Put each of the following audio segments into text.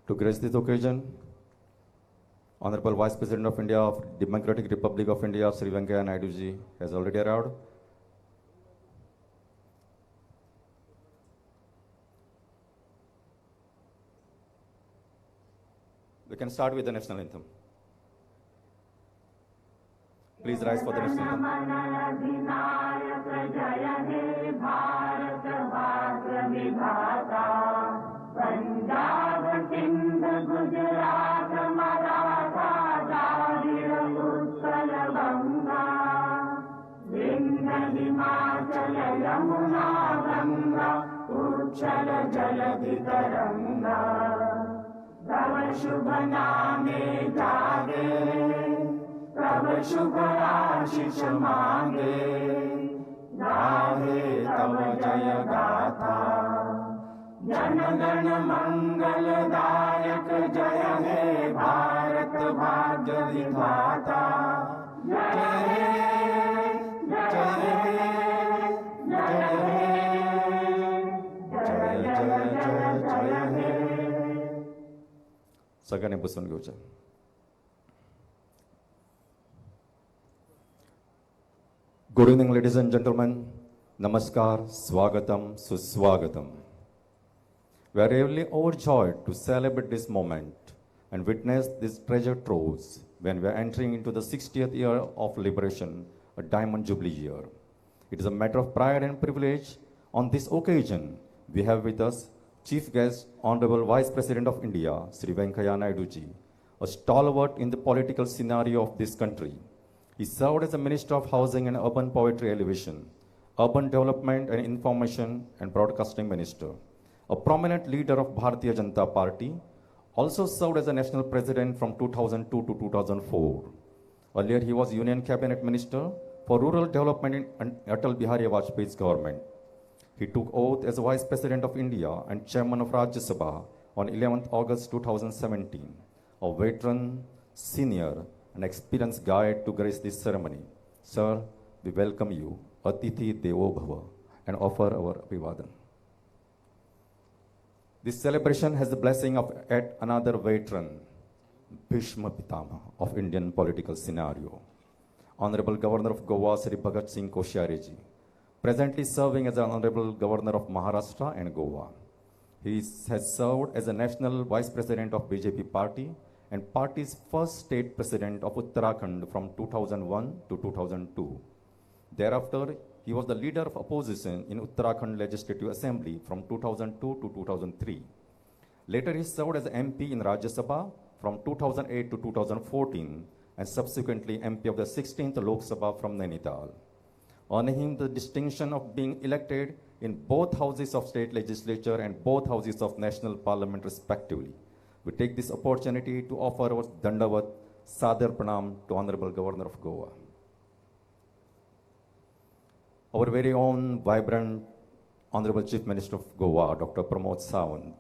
To grace this occasion, Honorable Vice President of India of Democratic Republic of India, Sri Venkaiah Naidu ji, has already arrived. We can start with the national anthem. Please rise for the national anthem. Punjab Sindh Gujarat Maratha Dravida Utkal Ganga Vindhya Himachal Yamuna Ganga उच्छल जलधि तरंगा तव शुभ नामे जागे तव शुभ आशीष मांगे गाहे तव जय गाथा जनगण मंगलदायक जय हे भारत भाग्य विधाता जय जय जय जय जय जय हे. सगळ्यांनी बसून घेऊच्या. Good evening, ladies and gentlemen. Namaskar, Swagatam, Suswagatam. We are really overjoyed to celebrate this moment and witness this treasure troves when we are entering into the 60th year of liberation, a Diamond Jubilee year. It is a matter of pride and privilege. On this occasion, we have with us Chief Guest, Honorable Vice President of India, Sri Venkaiah Naidu ji, a stalwart in the political scenario of this country. He served as a Minister of Housing and Urban Poverty Elevation, Urban Development and Information and Broadcasting Minister, a prominent leader of Bharatiya Janata Party, also served as a national president from 2002 to 2004. Earlier, he was Union Cabinet Minister for Rural Development in Atal Bihari Vajpayee's government. He took oath as Vice President of India and Chairman of Rajya Sabha on 11th August 2017. A veteran, senior, and experienced guide to grace this ceremony. Sir, we welcome you, Atithi Devo Bhava, and offer our Abhivadan. This celebration has the blessing of yet another veteran, Bhishma Pitama of Indian political scenario, Honorable Governor of Goa, Sri Bhagat Singh Koshyari ji, presently serving as the Honorable Governor of Maharashtra and Goa. He has served as a National Vice President of BJP Party and party's first state president of Uttarakhand from 2001 to 2002. Thereafter, he was the leader of opposition in Uttarakhand Legislative Assembly from 2002 to 2003. Later, he served as MP in Rajya Sabha from 2008 to 2014 and subsequently MP of the 16th Lok Sabha from Nainital, earning him the distinction of being elected in both houses of state legislature and both houses of national parliament respectively. We take this opportunity to offer our Dandavat Sadar Pranam to Honorable Governor of Goa. Our very own vibrant Honorable Chief Minister of Goa, Dr. Pramod Sawant,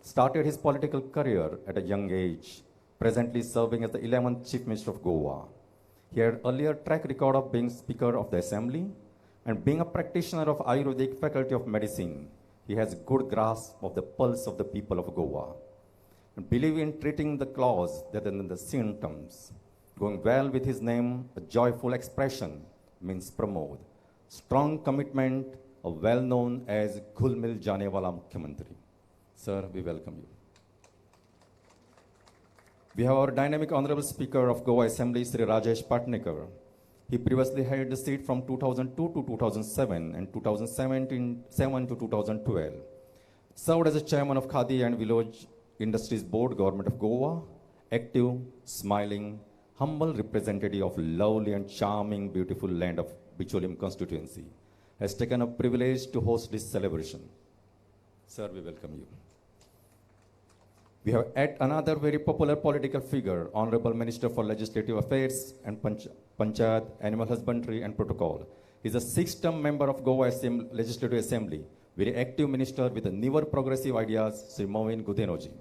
started his political career at a young age, presently serving as the 11th Chief Minister of Goa. He had earlier track record of being Speaker of the Assembly and being a practitioner of Ayurvedic Faculty of Medicine. He has good grasp of the pulse of the people of Goa and believe in treating the cause rather than the symptoms. Going well with his name, a joyful expression means Pramod. Strong commitment, a well-known as Ghul Mil Jane Wala Mukhyamantri. Sir, we welcome you. We have our dynamic Honorable Speaker of Goa Assembly, Sri Rajesh Patnekar. He previously held the seat from 2002 to 2007 and 2007 to 2012. Served as a chairman of Khadi and Village Industries Board, Government of Goa. Active, smiling, humble representative of lovely and charming, beautiful land of Bicholim constituency, has taken a privilege to host this celebration. Sir, we welcome you. We have yet another very popular political figure, Honorable Minister for Legislative Affairs and Panchayat, Animal Husbandry and Protocol. He is a 6th-term member of Goa Legislative Assembly, very active minister with newer progressive ideas, Sri Moin Gudenoji.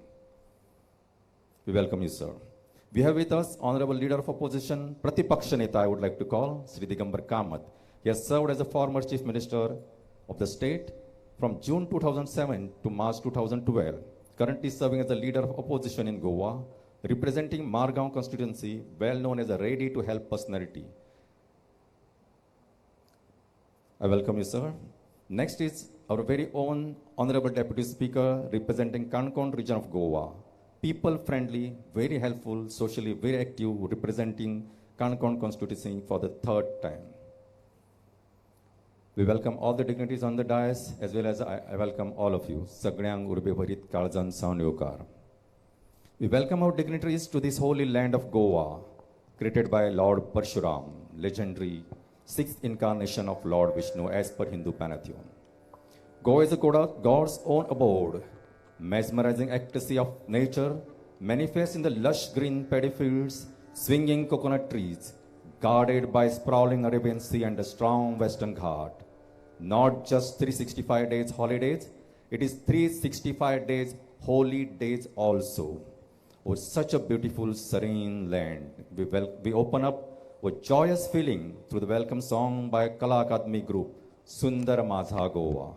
We welcome you, sir. We have with us Honorable Leader of Opposition, Pratipaksha Neta, I would like to call, Sri Digambar Kamath. He has served as a former Chief Minister of the state from June 2007 to March 2012. currently serving as the leader of opposition in Goa, representing Margao constituency, well known as a ready to help personality. I welcome you, sir. Next is our very own Honorable Deputy Speaker, representing Konkan region of Goa. People friendly, very helpful, socially very active, representing Konkan constituency for the third time. We welcome all the dignitaries on the dais, as well as I welcome all of you. Sagyang Urbe Bharit Karzan Saunayokar. We welcome our dignitaries to this holy land of Goa, created by Lord Parshuram, legendary sixth incarnation of Lord Vishnu as per Hindu pantheon. Goa is a God's own abode, mesmerizing ecstasy of nature, manifest in the lush green paddy fields, swinging coconut trees, guarded by sprawling Arabian Sea and a strong Western Ghat. Not just 365 days holidays, it is 365 days holy days also. Oh, such a beautiful, serene land. We open up with joyous feeling through the welcome song by Kala Akademi group, Sundar Mazha Goa.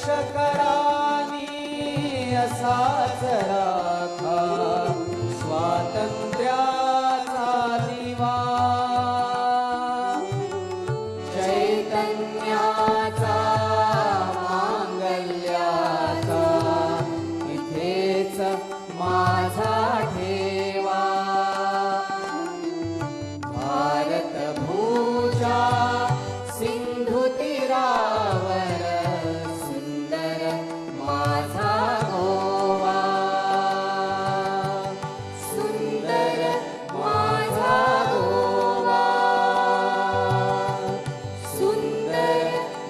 रक्षकरानी असाच राखा स्वातंत्र्याचा दिवा चैतन्याचा मांगल्याचा इथेच माझा ठेवा भारत भूजा सिंधू तीरावर सुंदर माझा गोवा सुंदर माझा गोवा सुंदर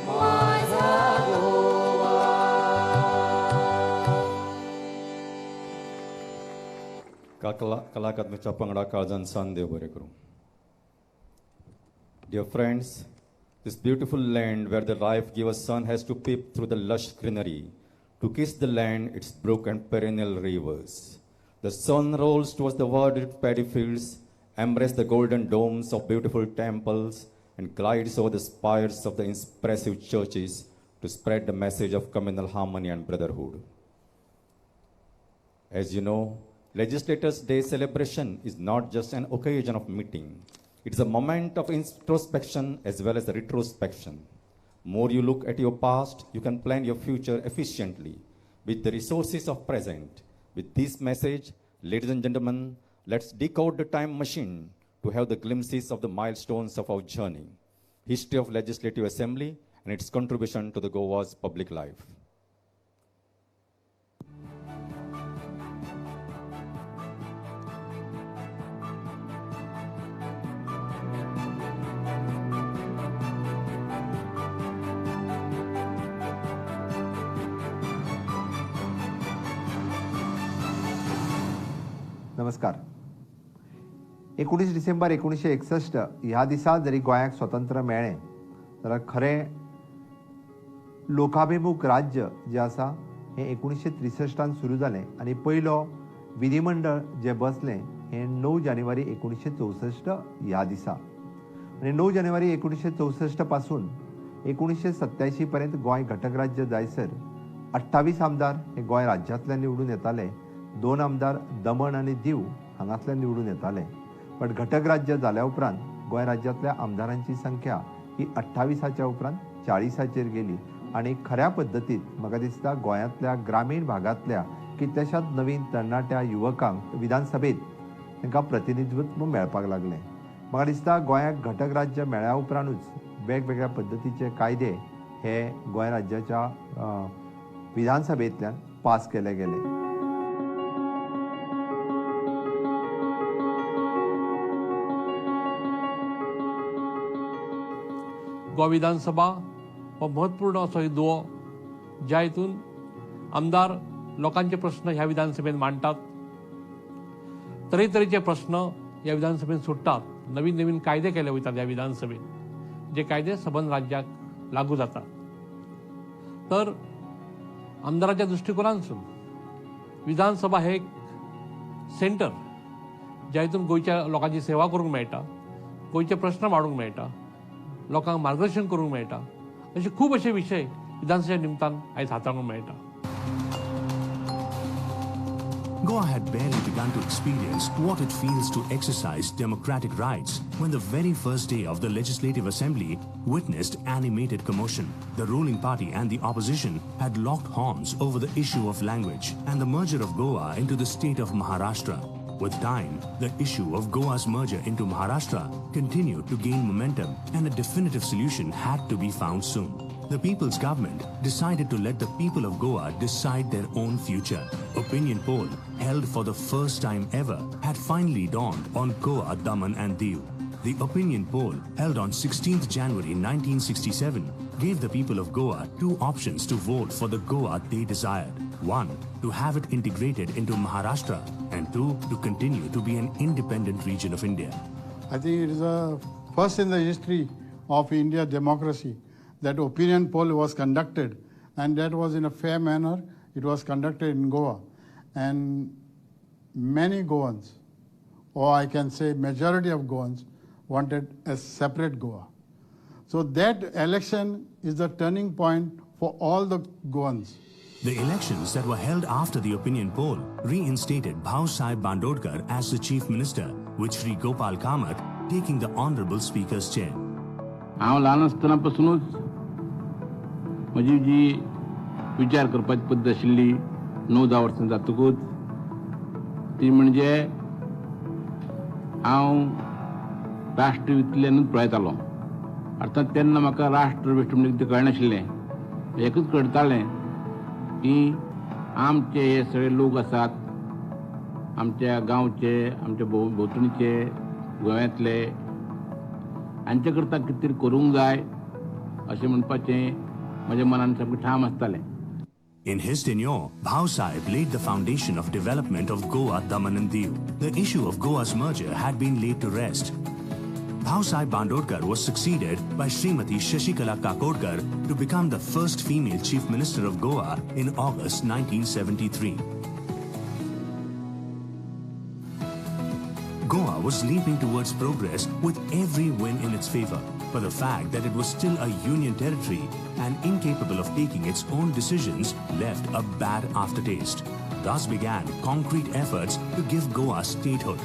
माझा गोवा. कला अकादमीच्या पंगडा काळजान सान देव बरें करूं. Dear friends, this beautiful land where the life-giver sun has to peep through the lush greenery to kiss the land, its brook and perennial rivers. The sun rolls towards the verdant paddy fields, embrace the golden domes of beautiful temples, and glides over the spires of the impressive churches to spread the message of communal harmony and brotherhood. As you know, Legislators' Day celebration is not just an occasion of meeting. It is a moment of introspection as well as retrospection. More you look at your past, you can plan your future efficiently with the resources of present. With this message, ladies and gentlemen, let's decode the time machine to have the glimpses of the milestones of our journey, history of Legislative Assembly and its contribution to the Goa's public life. नमस्कार. 19 December 1961 ह्या दिसा जरी गोंयाक स्वतंत्र मेळ्ळें जाल्यार खरें लोकाभिमुख राज्य जें आसा हें 1963 सुरू जालें आनी पयलो विधिमंडळ जें बसलें हें 9 जानेवारी 1964 ह्या दिसा आनी 9 जानेवारी 1964 पासून 1987 पर्यंत गोंय घटक राज्य जायसर 28 आमदार हे गोंय राज्यांतल्यान निवडून येताले. 2 आमदार दमण आनी दीव हांगातल्यान निवडून येताले. पण घटक राज्य जाल्या उपरांत गोंय राज्यांतल्या आमदारांची संख्या ही 28च्या उपरांत 40चेर गेली आनी खऱ्या पद्दतीन म्हाका दिसता गोंयांतल्या ग्रामीण भागांतल्या कितल्याशाच नवीन तरणाट्या युवकांक विधानसभेत तांकां प्रतिनिधित्व मेळपाक लागलें. म्हाका दिसता गोंयाक घटक राज्य मेळ्ळ्या उपरांतूच वेगवेगळ्या पद्दतीचे कायदे हे गोंय राज्याच्या विधानसभेंतल्यान पास केले गेले. गोवा विधानसभा हो महत्वपूर्ण असो दुओ ज्या हितून आमदार लोकांचे प्रश्न ह्या विधानसभेत मांडटात. तरेतरेचे प्रश्न ह्या विधानसभेत सुट्टात. नवीन नवीन कायदे केले वयतात ह्या विधानसभेत जे कायदे सबंद राज्याक लागू जातात. तर आमदाराच्या दृष्टिकोनांसून विधानसभा हे एक सेंटर ज्या हितून गोंयच्या लोकांची सेवा करूंक मेळटा, गोंयचे प्रश्न मांडूंक मेळटा, लोकांक मार्गदर्शन करूंक मेळटा. असे खूब असे विशय विधानसभेच्या निमतान आयज हाताळूंक मेळटा. Goa had barely begun to experience what it feels to exercise democratic rights when the very first day of the Legislative Assembly witnessed animated commotion. The ruling party and the opposition had locked horns over the issue of language and the merger of Goa into the state of Maharashtra. With time, the issue of Goa's merger into Maharashtra continued to gain momentum and a definitive solution had to be found soon. The people's government decided to let the people of Goa decide their own future. Opinion poll, held for the first time ever, had finally dawned on Goa, Daman and Diu. The opinion poll, held on 16th January 1967, gave the people of Goa two options to vote for the Goa they desired. One, to have it integrated into Maharashtra, and two, to continue to be an independent region of India. I think it is a first in the history of India democracy that opinion poll was conducted, and that was in a fair manner. It was conducted in Goa, and many Goans, or I can say majority of Goans, wanted a separate Goa. So that election is the turning point for all the Goans. The elections that were held after the opinion poll reinstated Bhau Sahib Bandodkar as the chief minister, with Sri Gopal Kamat taking the honorable speaker's chair. हांव ल्हान आसतनापासूनच म्हजी जी विचार करपाची पद्दत आशिल्ली 9-10 वर्सां जातकूच ती म्हणजे हांव राष्ट्र वितल्यानूच पळयतालो. अर्थात तेन्ना म्हाका राष्ट्र वेस्ट म्हणजे कितें कळनाशिल्लें. एकूच कळटालें की आमचे हे सगळे लोक आसात, आमच्या गांवचे, आमच्या भोंवतणीचे, गोंयांतले, हांचे करता कितें तरी करूंक जाय अशें म्हणपाचें म्हज्या मनान सामकें ठाम आसतालें. In his tenure, Bhau Sahib laid the foundation of development of Goa, Daman and Diu. The issue of Goa's merger had been laid to rest. Bhau Sahib Bandodkar was succeeded by Srimati Shashikala Kakodkar to become the first female chief minister of Goa in August 1973. Goa was leaping towards progress with every win in its favor, but the fact that it was still a union territory and incapable of taking its own decisions left a bad aftertaste. Thus began concrete efforts to give Goa statehood.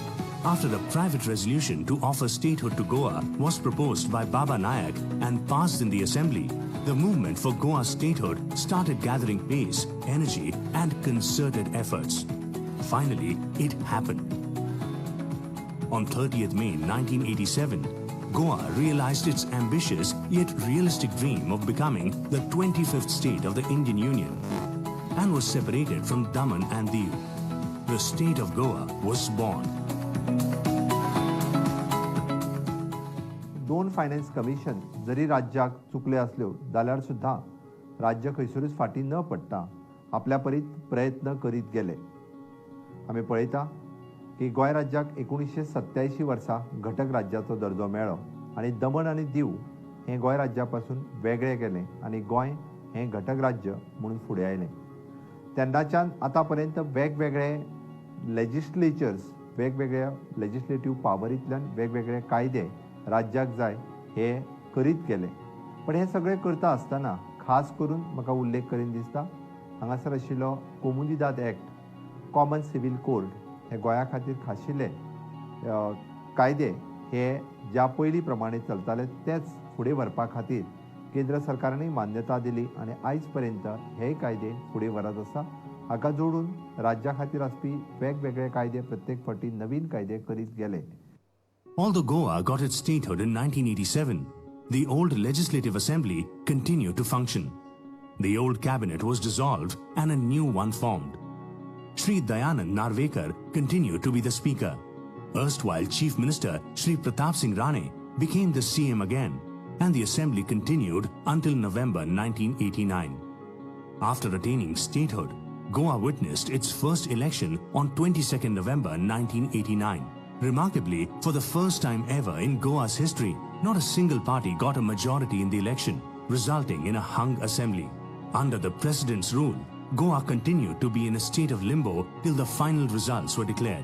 After a private resolution to offer statehood to Goa was proposed by Baba Nayak and passed in the assembly, the movement for Goa's statehood started gathering pace, energy and concerted efforts. Finally, it happened. On 30th May 1987, Goa realized its ambitious yet realistic dream of becoming the 25th state of the Indian Union and was separated from Daman and Diu. The state of Goa was born. दोन finance commission जरी राज्याक चुकले असल्यो जाल्यार सुद्दां राज्य खंयसरूच फाटीं न पडटा आपल्या परीत प्रयत्न करीत गेले. आमी पळयता की गोंय राज्याक 1987 वर्सा घटक राज्याचो दर्जो मेळ्ळो आनी दमण आनी दीव हें गोंय राज्या पासून वेगळें केलें आनी गोंय हें घटक राज्य म्हणून फुडें आयलें. तेन्नाच्यान आतां पर्यंत वेगवेगळे लेजिस्लेचर्स, वेगवेगळ्या लेजिस्लेटीव पावरींतल्यान वेगवेगळे कायदे राज्याक जाय हे करीत गेले. पण हें सगळें करता आसतना खास करून म्हाका उल्लेख करीन दिसता हांगासर आशिल्लो कोमुनिदाद एक्ट, कॉमन सिवील कोड हे गोंया खातीर खाशिल्ले कायदे हे ज्या पयलीं प्रमाणे चलताले तेच फुडें व्हरपा खातीर केंद्र सरकारानूय मान्यता दिली आनी आयज पर्यंत हे कायदे फुडें व्हरत आसा. हाका जोडून राज्या खातीर आसपी वेगवेगळे कायदे प्रत्येक फावटी नवीन कायदे करीत गेले. Although Goa got its statehood in 1987, the old Legislative Assembly continued to function. The old cabinet was dissolved and a new one formed. Sri Dayanand Narvekar continued to be the speaker. Erstwhile Chief Minister Sri Pratap Singh Rane became the CM again, and the assembly continued until November 1989. After attaining statehood, Goa witnessed its first election on 22nd November 1989. Remarkably, for the first time ever in Goa's history, not a single party got a majority in the election, resulting in a hung assembly. Under the president's rule, Goa continued to be in a state of limbo till the final results were declared.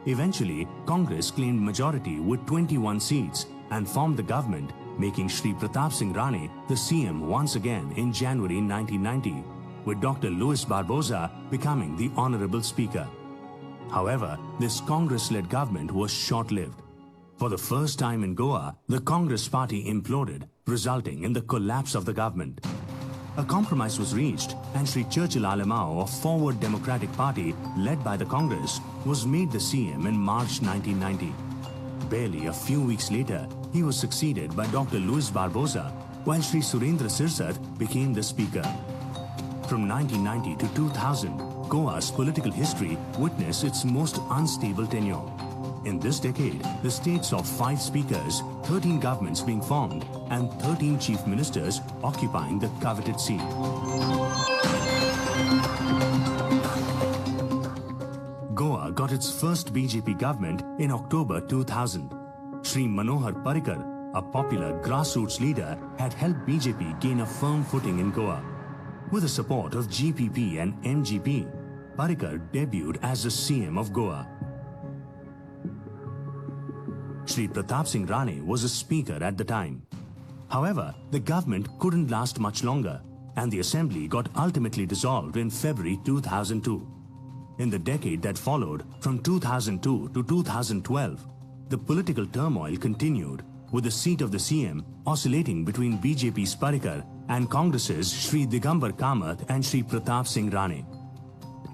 Eventually, Congress claimed majority with 21 seats and formed the government, making Sri Pratap Singh Rane the CM once again in January 1990, with Dr. Luis Barbosa becoming the honorable speaker. However, this Congress-led government was short-lived. For the first time in Goa, the Congress party imploded, resulting in the collapse of the government. A compromise was reached, and Sri Churchill Alamao of Forward Democratic Party, led by the Congress, was made the CM in March 1990. Barely a few weeks later, he was succeeded by Dr. Luis Barbosa, while Sri Surendra Sirsat became the Speaker. From 1990 to 2000, Goa's political history witnessed its most unstable tenure. In this decade, the state saw 5 speakers, 13 governments being formed, and 13 chief ministers occupying the coveted seat. Goa got its first BJP government in October 2000. Sri Manohar Parrikar, a popular grassroots leader, had helped BJP gain a firm footing in Goa. With the support of GPP and MGP, Parrikar debuted as the CM of Goa. Sri Pratap Singh Rane was a speaker at the time. However, the government couldn't last much longer, and the assembly got ultimately dissolved in February 2002. In the decade that followed, from 2002 to 2012, the political turmoil continued, with the seat of the CM oscillating between BJP's Parrikar and Congress's Shri Digambar Kamath and Shri Pratap Singh Rane.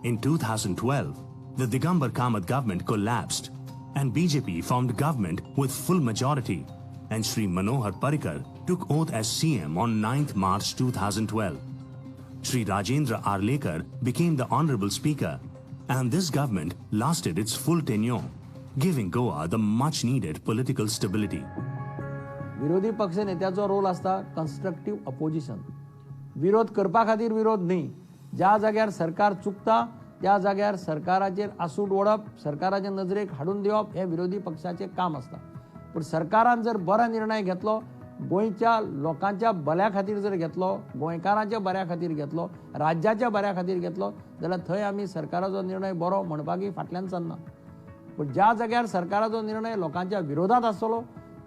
In 2012, the Digambar Kamath government collapsed, and BJP formed government with full majority, and Shri Manohar Parrikar took oath as CM on 9th March 2012. Shri Rajendra Arlekar became the Honorable Speaker, and this government lasted its full tenure, giving Goa the much-needed political stability. विरोधी पक्ष नेत्याचो role असता constructive opposition. विरोध करपा खातीर विरोध न्ही. ज्या जाग्यार सरकार चुकता त्या जाग्यार सरकाराचेर आसूड ओडप, सरकाराच्या नजरेक हाडून दिवप हे विरोधी पक्षाचे काम असता. पण सरकारान जर बरो निर्णय घेतलो, गोंयच्या लोकांच्या बऱ्या खातीर जर घेतलो, गोंयकारांच्या बऱ्या खातीर घेतलो, राज्याच्या बऱ्या खातीर घेतलो, जाल्यार थंय आमी सरकाराचो निर्णय बरो म्हणपाकी फाटल्यान सरना. पण ज्या जाग्यार सरकाराचो निर्णय लोकांच्या विरोधात आसतलो,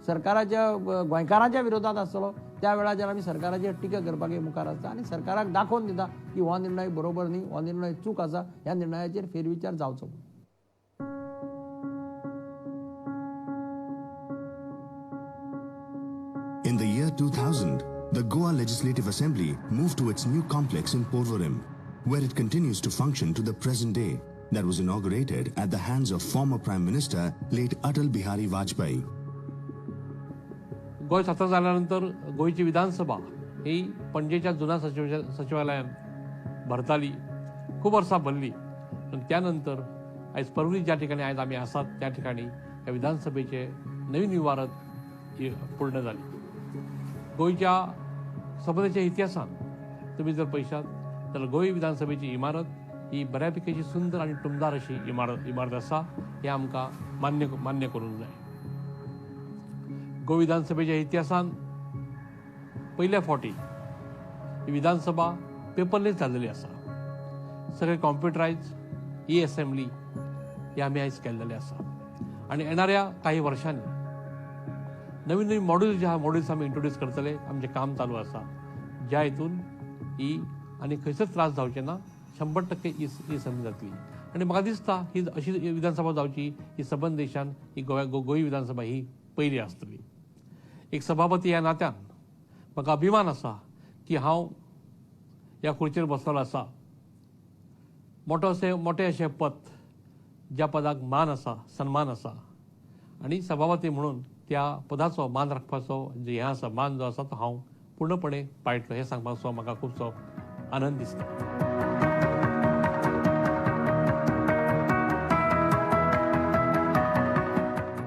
सरकाराच्या गोंयकारांच्या विरोधात आसतलो, त्या वेळाचेर आमी सरकाराचेर टिका करपाक मुखार आसता आनी सरकाराक दाखोवन दिता की हो निर्णय बरोबर न्ही, हो निर्णय चूक आसा, ह्या निर्णयाचेर फेरविचार जावचो. In the year 2000, the Goa Legislative Assembly moved to its new complex in Porvorim, where it continues to function to the present day, that was inaugurated at the hands of former Prime Minister late Atal Bihari Vajpayee. Goa स्वतंत्र जाल्यानंतर गोंयची विधानसभा ही पणजेच्या जुन्या सचिवालयात भरताली, खूप वर्सां भरली. पण त्यानंतर आयज परवरी ज्या ठिकाणी आयज आमी आसात त्या ठिकाणी ह्या विधानसभेचे नवीन इमारत पूर्ण जाली. गोंयच्या सभेच्या इतिहासान तुम्ही जर पळयशात जाल्यार गोंय विधानसभेची इमारत ही बऱ्यापैकी सुंदर आणि टुमदार अशी इमारत आसा, हे आमकां मान्य करूंक जाय. गोंय विधानसभेच्या इतिहासान पहिल्या फावटी ही विधानसभा पेपरलेस जाल्लेली आसा. सगळे कॉम्प्युटरायज असेंब्ली हे आमी आयज केल्लेले आसा. आनी येणाऱ्या काही वर्षांनी नवीन नवीन मॉड्यूल्स आमी इंट्रोड्यूस करतले. आमचें काम चालू आसा, ज्या हितून ही आनी खंयचोच त्रास जावचे ना, 100% ही असेंब्ली जातली. आनी म्हाका दिसता ही अशी विधानसभा जावची ही सबंद देशान ही गोंय विधानसभा ही पयली आसतली. एक सभापती ह्या नात्यान म्हाका अभिमान आसा की हांव ह्या खुर्चेर बसलेलो आसा. मोठे अशें पद, ज्या पदाक मान आसा, सन्मान आसा, आनी सभापती म्हणून त्या पदाचो मान राखपाचो जे हें आसा, मान जो आसा तो हांव पूर्णपणे पाळटलो हें सांगपाचो म्हाका खूबसो आनंद दिसता.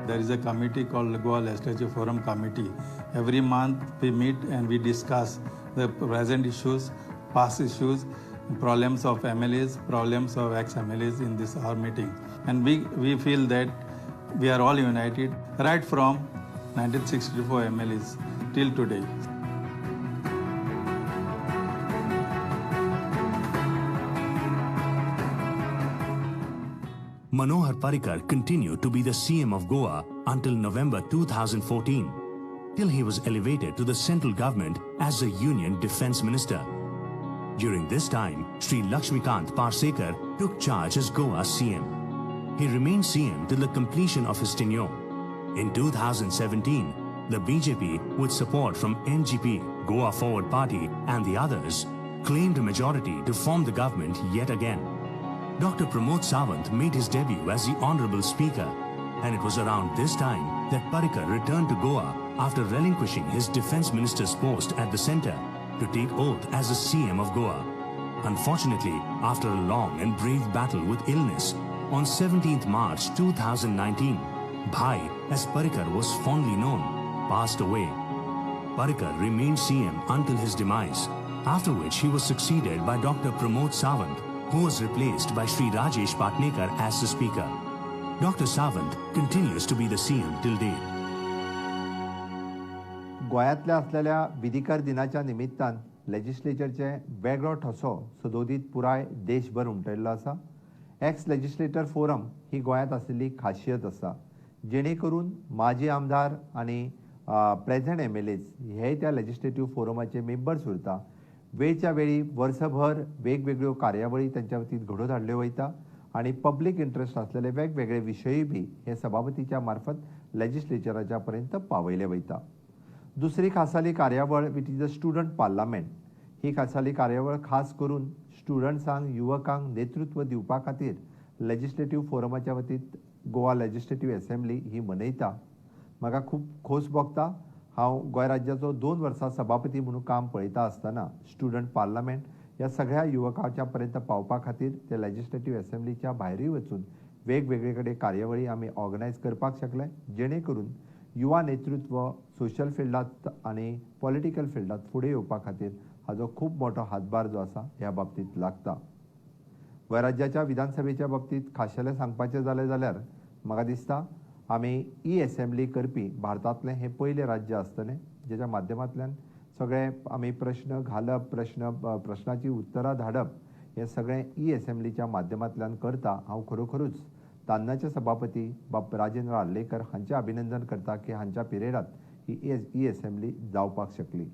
There is a committee called Goa Legislative Forum Committee. Every month we meet and we discuss the present issues, past issues, problems of MLAs, problems of ex-MLAs in this our meeting. And we feel that we are all united right from 1964 MLAs till today. Manohar Parrikar continued to be the CM of Goa until November 2014, till he was elevated to the central government as the Union Defence Minister. During this time, Shri Lakshmikant Parsekar took charge as Goa's CM. He remained CM till the completion of his tenure. In 2017, the BJP, with support from NGP, Goa Forward Party and the others, claimed a majority to form the government yet again. Dr. Pramod Sawant made his debut as the Honorable Speaker, and it was around this time that Parrikar returned to Goa after relinquishing his Defence Minister's post at the centre to take oath as the CM of Goa. Unfortunately, after a long and brave battle with illness, on 17th March 2019, Bhai, as Parrikar was fondly known, passed away. Parrikar remained CM until his demise, after which he was succeeded by Dr. Pramod Sawant, who was replaced by Shri Rajesh Patnekar as the Speaker. Dr. Sawant continues to be the CM till date. गोंयांतल्या असलेल्या विधिकर दिनाच्या निमित्तान लेजिस्लेचरचे वेगळो ठसो सदोदीत पुराय देशभर उमटयल्लो आसा. X legislator forum ही गोंयांत आशिल्ली खासियत आसा, जेणे करून माजी आमदार आनी प्रेझेंट MLAs हे त्या लेजिस्लेटिव्ह फोरमाचे मेंबर्स उरता. वेळच्या वेळी वर्सभर वेगवेगळ्यो कार्यावळी त्यांच्या वतीन घडोवन हाडल्यो वयता आणि पब्लीक इंट्रस्ट असलेले वेगवेगळे विशयी बी हे सभापतीच्या मार्फत लेजिस्लेचराच्या पर्यंत पावयले वयता. दुसरी खासाली कार्यावळ which is the student parliament. ही खासाली कार्यावळ खास करून स्टुडंट्सांक युवकांक नेतृत्व दिवपा खातीर लेजिस्लेटिव्ह फोरमाच्या वतीन गोवा लेजिस्लेटिव्ह असेंब्ली ही मनयता. म्हाका खूब खोस भोगता. हांव गोंय राज्याचो 2 वर्सां सभापती म्हणून काम पळयता आसतना स्टुडंट पार्लमेंट ह्या सगळ्या युवकांच्या पर्यंत पावपा खातीर ते लेजिस्लेटिव्ह असेंब्लीच्या भायरूय वचून वेगवेगळे कडेन कार्यावळी आमी ऑर्गनायज करपाक शकले, जेणे करून युवा नेतृत्व सोशल फिल्डांत आनी पॉलिटिकल फिल्डांत फुडें येवपा खातीर हाजो खूब मोठो हातभार जो आसा ह्या बाबतींत लागता. गोंय राज्याच्या विधानसभेच्या बाबतींत खाशेलें सांगपाचें जालें जाल्यार म्हाका दिसता आमी असेंब्ली करपी भारतांतलें हें पयलें राज्य आसतलें जेच्या माध्यमांतल्यान सगळे आमी प्रश्न घालप, प्रश्नाची उतरां धाडप हें सगळें असेंब्लीच्या माध्यमांतल्यान करता. हांव खरोखरूच तान्नाचे सभापती बाब राजेंद्र आर्लेकर हांचें अभिनंदन करता की हांच्या पिरियडांत ही असेंब्ली जावपाक शकली.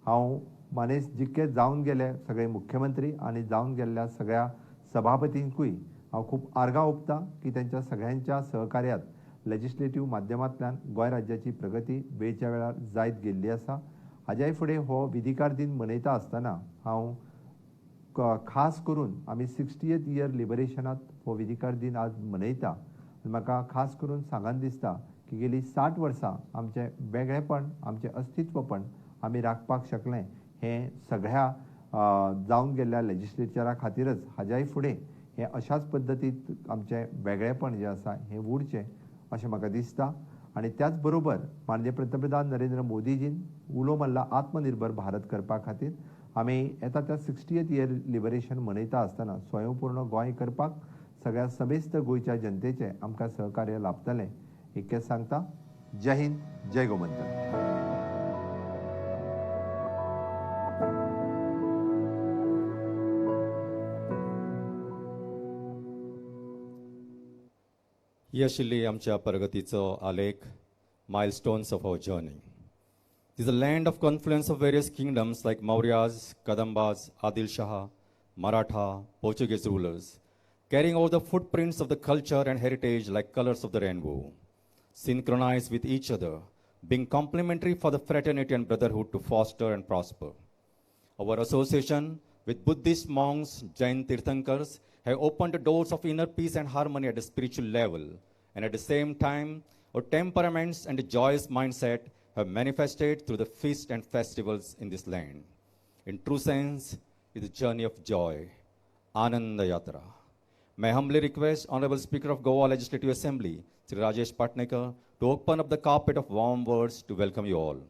हांव मानेस जितके जावन गेले सगळे मुख्यमंत्री आनी जावन गेल्ल्या सगळ्या सभापतींकूय हांव खूब आर्गां ओंपता की त्यांच्या सगळ्यांच्या सहकार्यात लेजिस्लेटिव्ह माध्यमांतल्यान गोंय राज्याची प्रगती वेळच्या वेळार जायत गेल्ली आसा. हाज्याय फुडें हो विधिकार दिन मनयता आसतना हांव खास करून आमी 60th इयर लिबरेशनांत हो विधिकार दिन आज मनयता. म्हाका खास करून सांगान दिसता की गेली 60 वर्सां आमचें वेगळेपण, आमचें अस्तित्वपण आमी राखपाक शकलें हें सगळ्या जावन गेल्ल्या लेजिस्लेचरा खातीरच. हाज्याय फुडें हें अशाच पद्दतीन आमचें वेगळेपण जें आसा हें उरचें अशें म्हाका दिसता. आनी त्याच बरोबर माननीय पंतप्रधान नरेंद्र मोदीजीन उलो मारला आत्मनिर्भर भारत करपा खातीर. आमी येता त्या 60th इयर लिबरेशन मनयता आसतना स्वयंपूर्ण गोंय करपाक सगळ्या समेस्त गोंयच्या जनतेचें आमकां सहकार्य लाभतलें इतकेंच सांगता. जय हिंद, जय गोमंतक. ही आशिल्ली आमच्या प्रगतीचो आलेख, milestones of our journey. It is a land of confluence of various kingdoms like Mauryas, Kadambas, Adil Shah, Maratha, Portuguese rulers, carrying over the footprints of the culture and heritage like colors of the rainbow, synchronized with each other, being complementary for the fraternity and brotherhood to foster and prosper. Our association with Buddhist monks, Jain Tirthankars have opened the doors of inner peace and harmony at a spiritual level, and at the same time, our temperaments and the joyous mindset have manifested through the feasts and festivals in this land. In true sense, it is a journey of joy, Ananda Yatra. May I humbly request Honorable Speaker of Goa Legislative Assembly, Sri Rajesh Patnekar, to open up the carpet of warm words to welcome you all.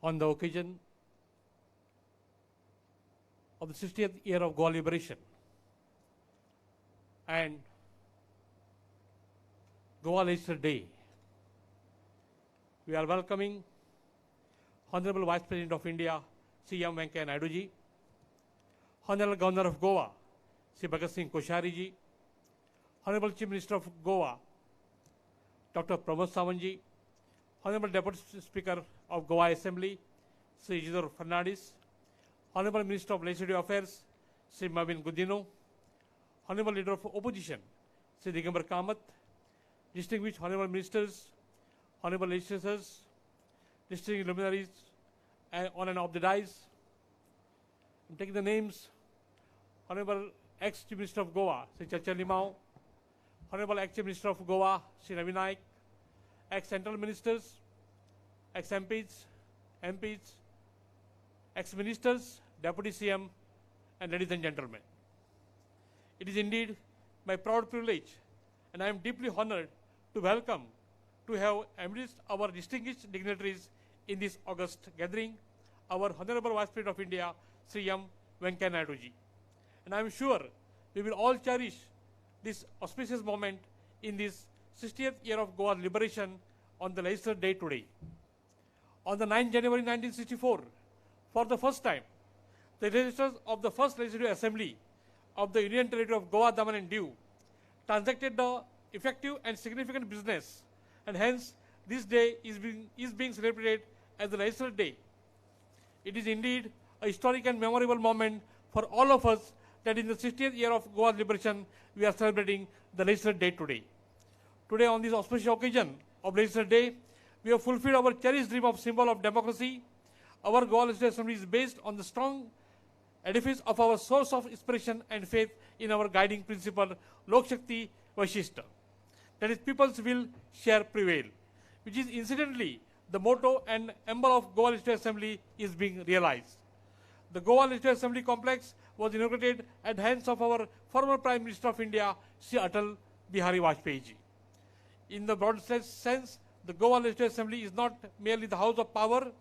On the occasion of the 60th year of Goa liberation and Goa Legislature Day, we are welcoming Honorable Vice President of India, Sri M. Venkaiah Naidu ji, Honorable Governor of Goa, Sri Bhagat Singh Koshari ji, Honorable Chief Minister of Goa, Dr. Pramod Sawant ji, Honorable Deputy Speaker of Goa Assembly, Sri Isidore Fernandes, Honorable Minister of Legislative Affairs, Sri Mavin Gudino, Honorable Leader of Opposition, Sri Digambar Kamath, distinguished Honorable Ministers, Honorable Legislators, distinguished luminaries on and off the dais. I'm taking the names. Honorable ex-Chief Minister of Goa, Sri Chachal Limau, Honorable ex-Chief Minister of Goa, Sri Ravi Naik, ex-Central Ministers, ex-MPs, MPs, ex-Ministers, Deputy CM, and ladies and gentlemen. It is indeed my proud privilege, and I am deeply honored to welcome, to have amidst our distinguished dignitaries in this august gathering, our Honorable Vice President of India, Sri M. Venkaiah Naidu ji. And I am sure we will all cherish this auspicious moment in this 60th year of Goa's liberation on the legislature day today. On the 9th January 1964, for the first time, the legislators of the first Legislative Assembly of the Union Territory of Goa, Daman and Diu transacted the effective and significant business, and hence this day is being celebrated as the Legislative Day. It is indeed a historic and memorable moment for all of us that in the 60th year of Goa's liberation, we are celebrating the Legislative Day today. Today, on this auspicious occasion of Legislative Day, we have fulfilled our cherished dream of symbol of democracy. Our Goa Legislative Assembly is based on the strong edifice of our source of inspiration and faith in our guiding principle, Lok Shakti Vaishishta. That is, people's will share prevail, which is incidentally the motto and emblem of Goa Legislative Assembly is being realized. The Goa Legislative Assembly complex was inaugurated at the hands of our former Prime Minister of India, Sri Atal Bihari Vajpayee ji. In the broad sense, the Goa Legislative Assembly is not merely the house of power,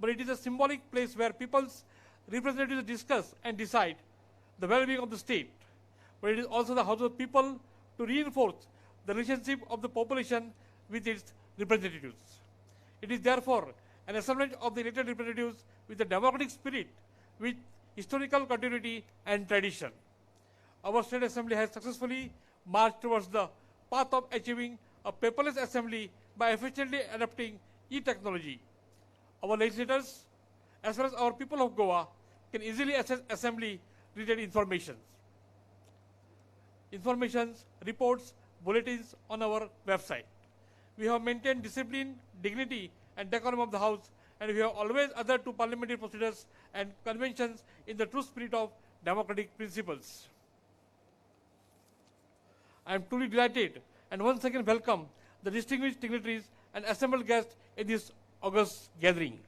but it is a symbolic place where people's representatives discuss and decide the well-being of the state. But it is also the house of people to reinforce the relationship of the population with its representatives. It is therefore an assemblage of the elected representatives with a democratic spirit, with historical continuity and tradition. Our state assembly has successfully marched towards the path of achieving a paperless assembly by efficiently adopting e-technology. Our legislators, as well as our people of Goa, can easily access assembly-related informations, reports, bulletins on our website. We have maintained discipline, dignity, and decorum of the House, and we have always adhered to parliamentary procedures and conventions in the true spirit of democratic principles. I am truly delighted and once again welcome the distinguished dignitaries and assembled guests in this august gathering.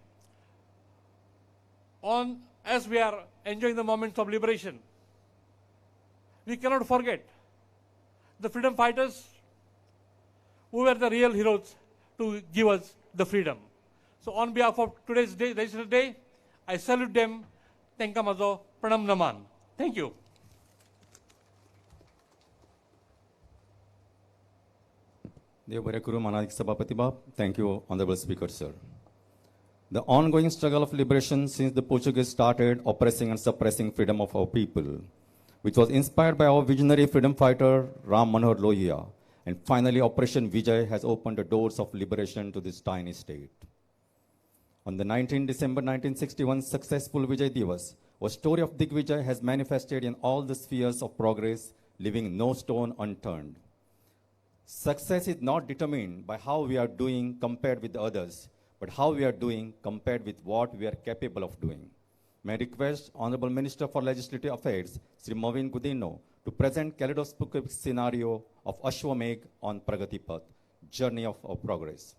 As we are enjoying the moments of liberation, we cannot forget the freedom fighters who were the real heroes to give us the freedom. So on behalf of today's day, Legislative Day, I salute them. Tenka mazo, pranam naman. Thank you. Devarekuru Manadik Sabapati Bab. Thank you, Honorable Speaker, sir. The ongoing struggle of liberation since the Portuguese started oppressing and suppressing freedom of our people, which was inspired by our visionary freedom fighter Ram Manohar Lohia, and finally Operation Vijay has opened the doors of liberation to this tiny state. On the 19th December 1961 successful Vijay Divas, our story of Digvijay has manifested in all the spheres of progress, leaving no stone unturned. Success is not determined by how we are doing compared with others, but how we are doing compared with what we are capable of doing. May I request Honorable Minister for Legislative Affairs, Sri Movin Gudino, to present kaleidoscopic scenario of Ashwamegh on Pragati Path, journey of our progress.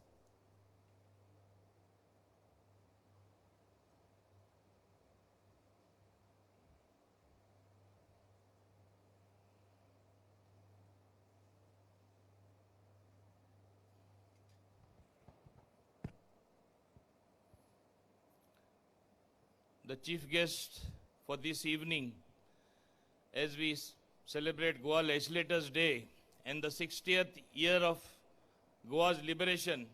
The chief guest for this evening, as we celebrate Goa Legislators Day and the 60th year of Goa's liberation,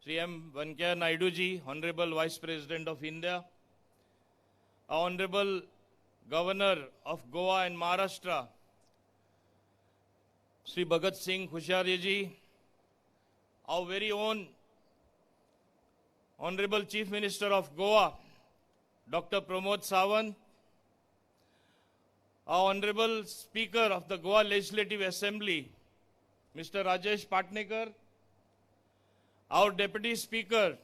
Sri M. Venkaiah Naidu ji, Honorable Vice President of India, our Honorable Governor of Goa and Maharashtra, Sri Bhagat Singh Khushyari ji, our very own Honorable Chief Minister of Goa, Dr. Pramod Sawant, our Honorable Speaker of the Goa Legislative Assembly, Mr. Rajesh Patnekar, our Deputy Speaker,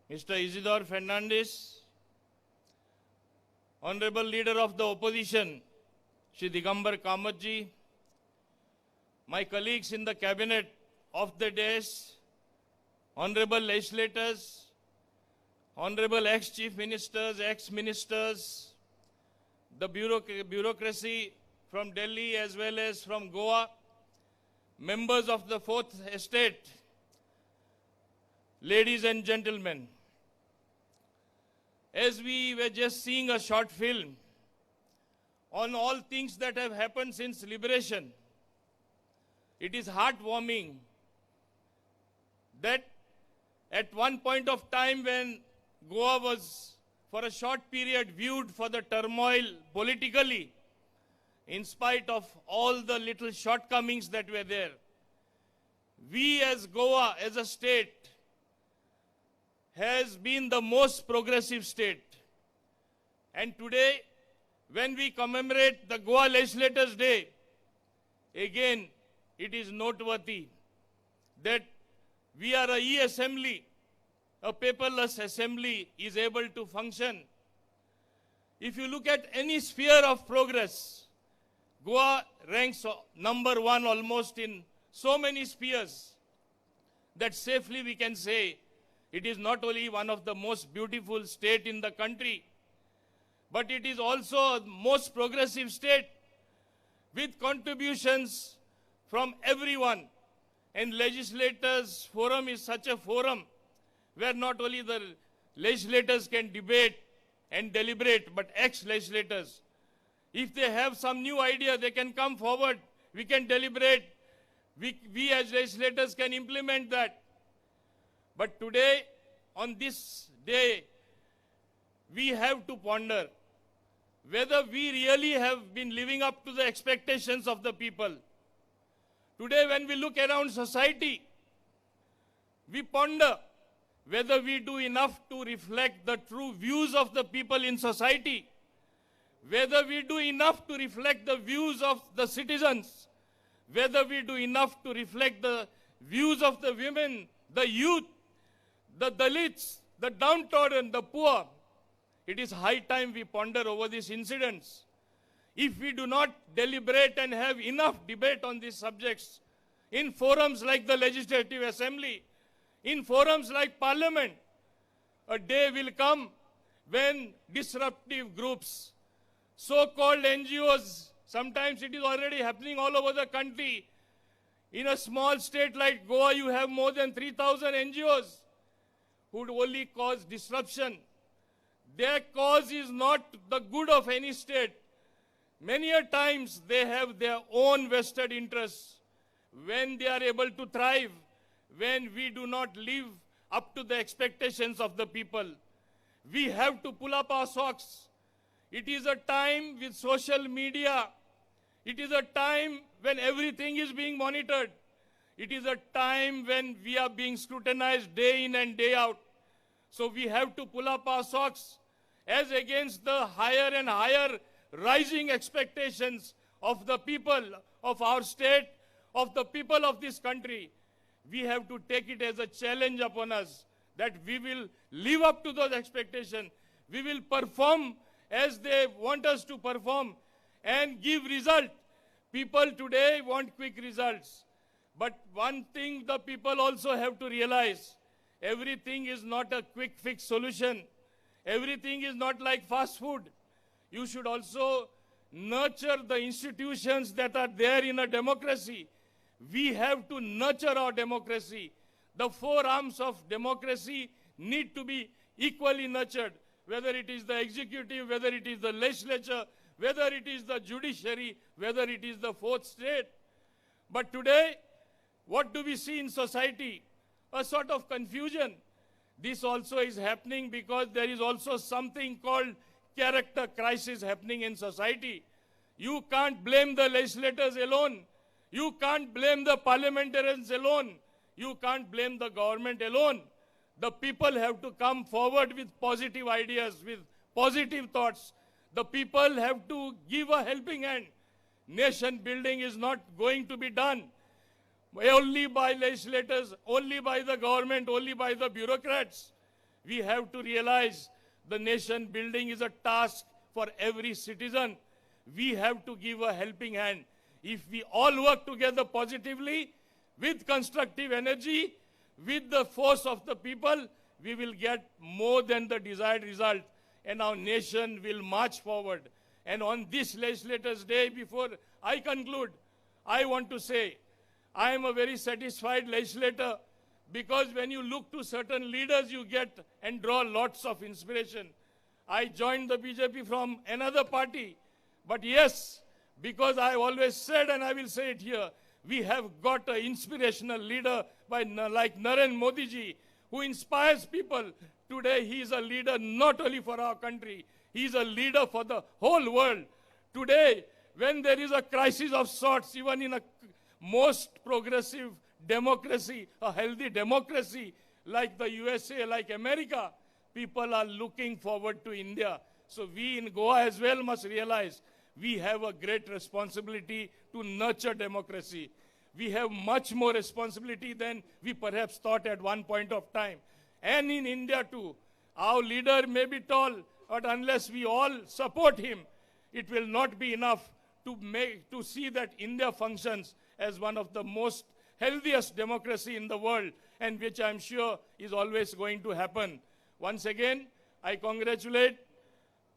Mr. Isidore Fernandes, Honorable Leader of the Opposition, Shri Digambar Kamatji, my colleagues in the Cabinet of the days, Honorable Legislators, Honorable ex-Chief Ministers, ex-Ministers, the bureaucracy from Delhi as well as from Goa, members of the Fourth Estate, ladies and gentlemen, as we were just seeing a short film on all things that have happened since liberation, it is heartwarming that at one point of time when Goa was for a short period viewed for the turmoil politically, in spite of all the little shortcomings that were there, we as Goa, as a state, has been the most progressive state. And today, when we commemorate the Goa Legislators' Day, again, it is noteworthy that we are a e-assembly, a paperless assembly is able to function. If you look at any sphere of progress, Goa ranks number one almost in so many spheres that safely we can say it is not only one of the most beautiful state in the country, but it is also the most progressive state with contributions from everyone. And Legislators Forum is such a forum where not only the legislators can debate and deliberate, but ex-legislators, if they have some new idea, they can come forward, we can deliberate, we as legislators can implement that. But today, on this day, we have to ponder whether we really have been living up to the expectations of the people. Today, when we look around society, we ponder whether we do enough to reflect the true views of the people in society, whether we do enough to reflect the views of the citizens, whether we do enough to reflect the views of the women, the youth, the Dalits, the downtrodden, the poor. It is high time we ponder over these incidents. If we do not deliberate and have enough debate on these subjects in forums like the Legislative Assembly, in forums like Parliament, a day will come when disruptive groups, so-called NGOs, sometimes it is already happening all over the country. In a small state like Goa, you have more than 3,000 NGOs who would only cause disruption. Their cause is not the good of any state. Many a times they have their own vested interests. When they are able to thrive, when we do not live up to the expectations of the people, we have to pull up our socks. It is a time with social media. It is a time when everything is being monitored. It is a time when we are being scrutinized day in and day out. So we have to pull up our socks as against the higher and higher rising expectations of the people of our state, of the people of this country. We have to take it as a challenge upon us that we will live up to those expectations. We will perform as they want us to perform and give result. People today want quick results. But one thing the people also have to realize, everything is not a quick fix solution. Everything is not like fast food. You should also nurture the institutions that are there in a democracy. We have to nurture our democracy. The four arms of democracy need to be equally nurtured, whether it is the executive, whether it is the legislature, whether it is the judiciary, whether it is the fourth state. But today, what do we see in society? A sort of confusion. This also is happening because there is also something called character crisis happening in society. You can't blame the legislators alone. You can't blame the parliamentarians alone. You can't blame the government alone. The people have to come forward with positive ideas, with positive thoughts. The people have to give a helping hand. Nation building is not going to be done only by legislators, only by the government, only by the bureaucrats. We have to realize the nation building is a task for every citizen. We have to give a helping hand. If we all work together positively, with constructive energy, with the force of the people, we will get more than the desired result, and our nation will march forward. And on this Legislators' Day, before I conclude, I want to say, I am a very satisfied legislator because when you look to certain leaders, you get and draw lots of inspiration. I joined the BJP from another party, but yes, because I always said, and I will say it here, We have got an inspirational leader like Narendra Modi ji, who inspires people. Today he is a leader not only for our country, he is a leader for the whole world. Today, when there is a crisis of sorts, even in a most progressive democracy, a healthy democracy like the USA, like America, people are looking forward to India. So we in Goa as well must realize we have a great responsibility to nurture democracy. We have much more responsibility than we perhaps thought at one point of time. And in India too, our leader may be tall, but unless we all support him, it will not be enough to see that India functions as one of the most healthiest democracy in the world, and which I'm sure is always going to happen. Once again, I congratulate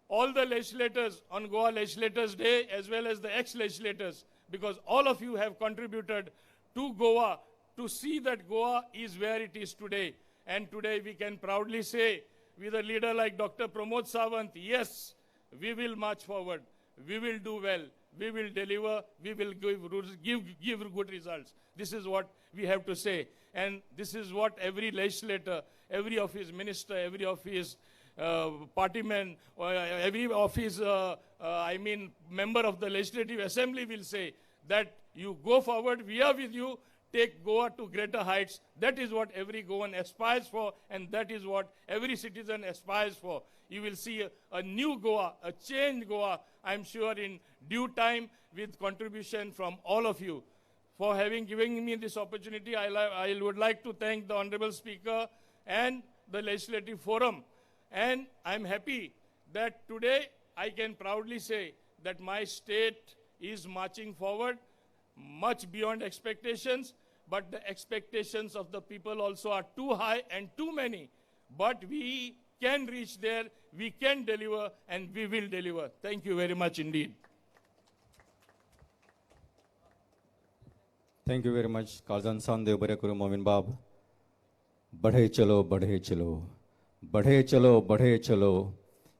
all the legislators on Goa Legislators Day as well as the ex-legislators, because all of you have contributed to Goa to see that Goa is where it is today. And today we can proudly say, with a leader like Dr. Pramod Sawant, yes, we will march forward, we will do well, we will deliver, we will give good results. This is what we have to say. And this is what every legislator, every of his minister, every of his partyman, every of his, member of the Legislative Assembly will say, that you go forward, we are with you, take Goa to greater heights. That is what every Goan aspires for, and that is what every citizen aspires for. You will see a new Goa, a changed Goa, I'm sure in due time, with contribution from all of you. For having given me this opportunity, I would like to thank the Honorable Speaker and the Legislative Forum. And I'm happy that today I can proudly say that my state is marching forward much beyond expectations, but the expectations of the people also are too high and too many. But we can reach there, we can deliver, and we will deliver. Thank you very much indeed. Thank you very much. Karzan Sandev Barekuru Momin Bab. बढ़े चलो बढ़े चलो बढ़े चलो बढ़े चलो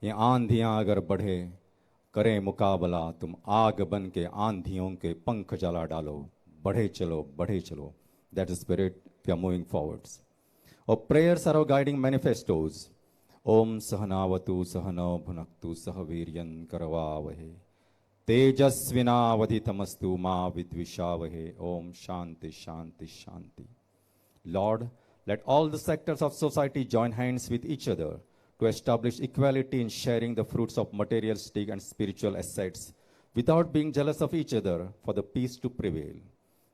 ये आंधियां अगर बढ़े करें मुकाबला तुम आग बन के आंधियों के पंख जला डालो बढ़े चलो. That is spirit, we are moving forwards. Our prayers are our guiding manifestos. Om Sahanavatu Sahana Bhunaktu Sahaviryan Karavavahe Tejasvinavadhitamastu Ma Vidvishavahe. Om Shanti Shanti Shanti. Lord, let all the sectors of society join hands with each other to establish equality in sharing the fruits of materialistic and spiritual assets without being jealous of each other, for the peace to prevail.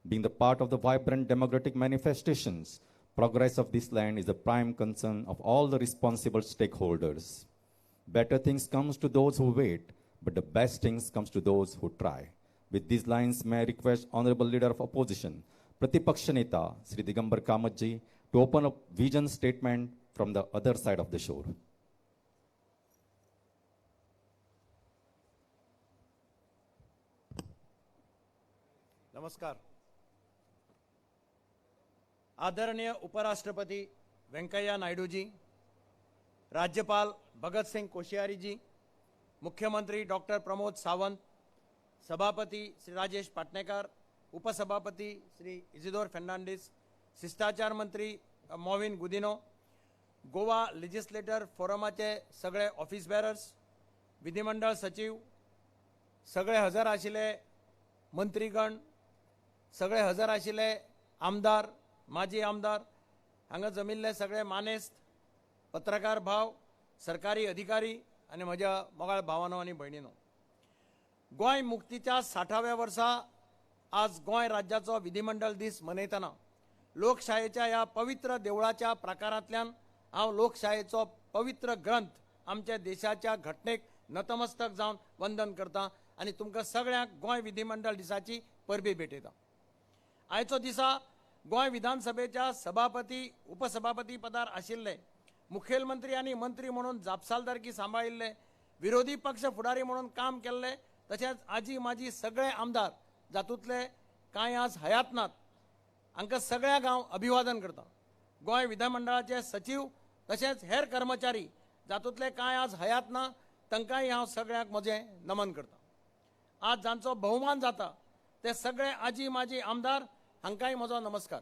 Being the part of the vibrant democratic manifestations, progress of this land is the prime concern of all the responsible stakeholders. Better things comes to those who wait, but the best things comes to those who try. With these lines, may I request Honorable Leader of Opposition, Pratipaksha Neta, Sri Digambar Kamatji, to open a vision statement from the other side of the shore. नमस्कार. आदरणीय उपराष्ट्रपति वेंकैया नायडू जी, राज्यपाल भगत सिंह कोश्यारी जी, मुख्यमंत्री doctor Pramod Sawant, सभापति श्री राजेश पाटणेकर, उपसभापति श्री इजिदोर फर्नांडिस, शिष्टाचार मंत्री मोविन Gudino, Goa legislator फोरमाचे सगळे ऑफिस बेरर्स, विधिमंडळ सचिव, सगळे हजर आशिल्ले मंत्रीगण, सगळे हजर आशिल्ले आमदार, माजी आमदार, हांगा जमिल्ले सगळे मानेस्त, पत्रकार भाव, सरकारी अधिकारी आनी म्हज्या मोगाळ भावांनो आनी भयणींनो, गोंय मुक्तीच्या 60व्या वर्सा आज गोंय राज्याचो विधिमंडळ दीस मनयतना लोकशायेच्या ह्या पवित्र देवळाच्या प्राकारांतल्यान हांव लोकशायेचो पवित्र ग्रंथ आमच्या देशाच्या घटनेक नतमस्तक जावन वंदन करता आनी तुमकां सगळ्यांक गोंय विधिमंडळ दिसाची परबी भेटयता. आयचो दिसा गोंय विधानसभेच्या सभापती उपसभापती पदार आशिल्ले, मुखेलमंत्री आनी मंत्री म्हणून जापसालदारकी सांबाळिल्ले, विरोधी पक्ष फुडारी म्हणून काम केल्ले, तशेंच आजी माजी सगळे आमदार, जातूंतले कांय आज हयात नात, हांकां सगळ्यांक हांव अभिवादन करता. गोंय विधानमंडळाचे सचिव तशेंच हेर कर्मचारी, जातूंतले कांय आज हयात ना, तांकांय हांव सगळ्यांक म्हजें नमन करता. आज जांचो भोवमान जाता ते सगळे आजी माजी आमदार हांकांय म्हजो नमस्कार.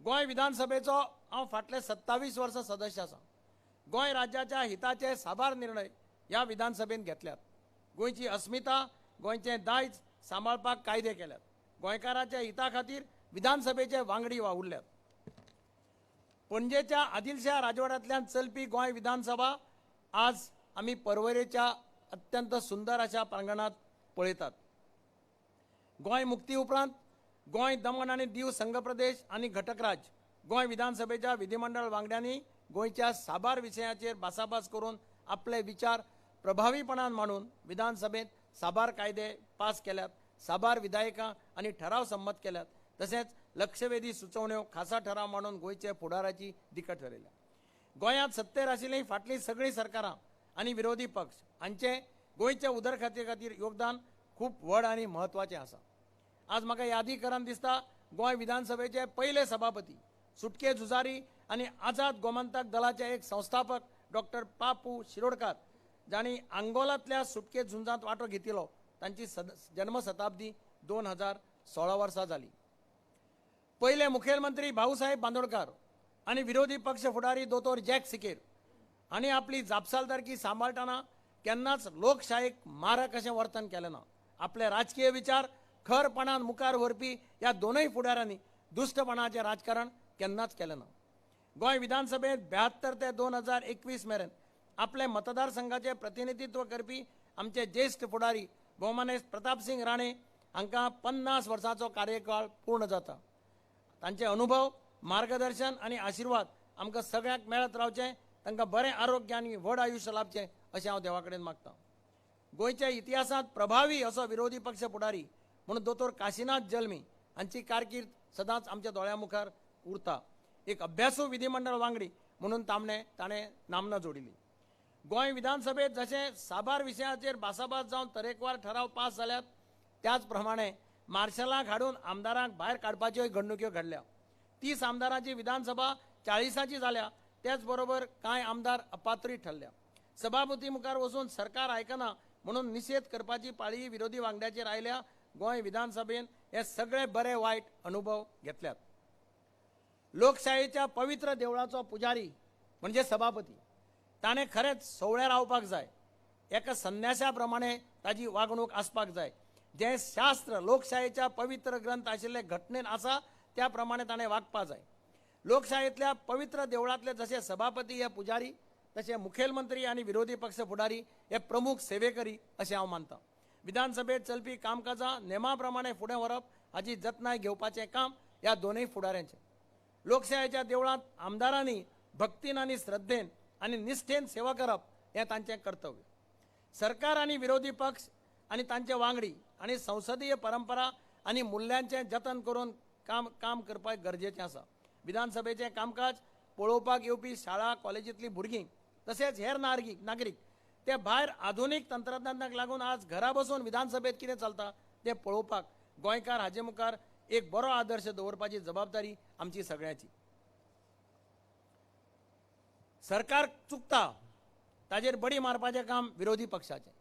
गोंय विधानसभेचो हांव फाटले 27 वर्सां सदस्य आसा. गोंय राज्याच्या हिताचे साबार निर्णय ह्या विधानसभेन घेतल्यात. गोंयची अस्मिता, गोंयचें दायज सांबाळपाक कायदे केल्यात. गोंयकाराच्या हिता खातीर विधानसभेचे वांगडी वावुरल्यात. पणजेच्या आदिलशाह राजवाड्यांतल्यान चलपी गोंय विधानसभा आज आमी पर्वरेच्या अत्यंत सुंदर अशा प्रांगणात पळयतात. गोंय मुक्ती उपरांत गोंय, दमण आनी दीव संघ प्रदेश आनी घटकराज गोंय विधानसभेच्या विधिमंडळ वांगड्यांनी गोंयच्या साबार विशयाचेर भासाभास करून आपले विचार प्रभावीपणान मांडून विधानसभेत साबार कायदे पास केल्यात. साबार विधायकां आनी ठराव संमत केल्यात. तशेंच लक्षवेधी सुचोवण्यो, खासा ठराव मांडून गोंयचे फुडाराची दिका ठरयल्या. गोंयांत सत्तेर आशिल्लीं फाटलीं सगळीं सरकारां आनी विरोधी पक्ष हांचे गोंयच्या उदरगते खातीर योगदान खूब व्हड आनी म्हत्वाचें आसा. आज म्हाका यादी करान दिसता गोंय विधानसभेचे पयले सभापती, सुटके झुजारी आनी आझाद गोमंतक दलाचे एक संस्थापक डॉक्टर पापू शिरोडकार, जांणी आंगोलांतल्या सुटके झुंजांत वांटो घेतिल्लो. तांची जन्मशताब्दी 2016 वर्सा जाली. पयले मुखेलमंत्री भाऊसाहेब बांदोडकार आनी विरोधी पक्ष फुडारी दोतोर जॅक सिकेर हांणी आपली जापसालदारकी सांबाळटना केन्नाच लोकशायेक मारक अशें वर्तन केलें ना. आपले राजकीय विचार खरपणान मुखार व्हरपी ह्या दोनूय फुडाऱ्यांनी दुश्टपणाचें राजकारण केन्नाच केलें ना. गोंय विधानसभेत 72 ते 2021 मेरेन आपले मतदारसंघाचे प्रतिनिधित्व करपी आमचे ज्येष्ठ फुडारी भौमान्य प्रतापसिंग राणे हांकां 50 वर्सांचो कार्यकाळ पूर्ण जाता. तांचे अनुभव, मार्गदर्शन आनी आशिर्वाद आमकां सगळ्यांक मेळत रावचे. तांकां बरें आरोग्य आनी व्हड आयुश्य लाभचें अशें हांव देवा कडेन मागतां. गोंयच्या इतिहासांत प्रभावी असो विरोधी पक्ष फुडारी म्हणून दोतोर काशिनाथ जल्मी हांची कारकीर्द सदांच आमच्या दोळ्यां मुखार उरता. एक अभ्यासू विधिमंडळ वांगडी म्हणून ताणें नामना जोडिल्ली. गोंय विधानसभेत जशें साबार विशयाचेर भासाभास जावन तरेकवार ठराव पास जाल्यात, त्याच प्रमाणे मार्शलांक हाडून आमदारांक भायर काडपाच्योय घडणुक्यो घडल्या. 30 आमदारांची विधानसभा 40ची जाल्या. त्याच बरोबर कांय आमदार अपात्रय ठरल्या. सभापती मुखार वचून सरकार आयकना म्हणून निशेध करपाची पाळी विरोधी वांगड्याचेर आयल्या. गोंय विधानसभेन हे सगळे बरे वायट अनुभव घेतल्यात. लोकशायेच्या पवित्र देवळाचो पुजारी म्हणजे सभापती. ताणें खरेंच सवळें रावपाक जाय. एका संन्याशा प्रमाणे ताची वागणूक आसपाक जाय. जे शास्त्र लोकशायेच्या पवित्र ग्रंथ आशिल्ले घटनेन आसा त्या प्रमाणे ताणें वागपा जाय. लोकशायेंतल्या पवित्र देवळांतले जशे सभापती हे पुजारी, तशे मुखेलमंत्री आनी विरोधी पक्ष फुडारी हे प्रमुख सेवेकरी अशें हांव मानतां. विधानसभेत चलपी कामकाजां नेमा प्रमाणे फुडें व्हरप हाची जतनाय घेवपाचें काम ह्या दोनूय फुडाऱ्यांचें. लोकशायेच्या देवळांत आमदारांनी भक्तीन आनी श्रद्धेन आनी निश्ठेन सेवा करप हें तांचें कर्तव्य. सरकार आनी विरोधी पक्ष आनी तांचे वांगडी आनी संसदीय परंपरा आनी मुल्यांचें जतन करून काम करपाक गरजेचें आसा. विधानसभेचें कामकाज पळोवपाक येवपी शाळा कॉलेजींतलीं भुरगीं तशेंच हेर नागरीक ते भायर आधुनीक तंत्रज्ञानाक लागून आज घरा बसून विधानसभेत कितें चलता तें पळोवपाक गोंयकार हाजे मुखार एक बरो आदर्श दवरपाची जबाबदारी आमची सगळ्यांची. सरकार चुकता ताजेर बडी मारपाचें काम विरोधी पक्षाचें.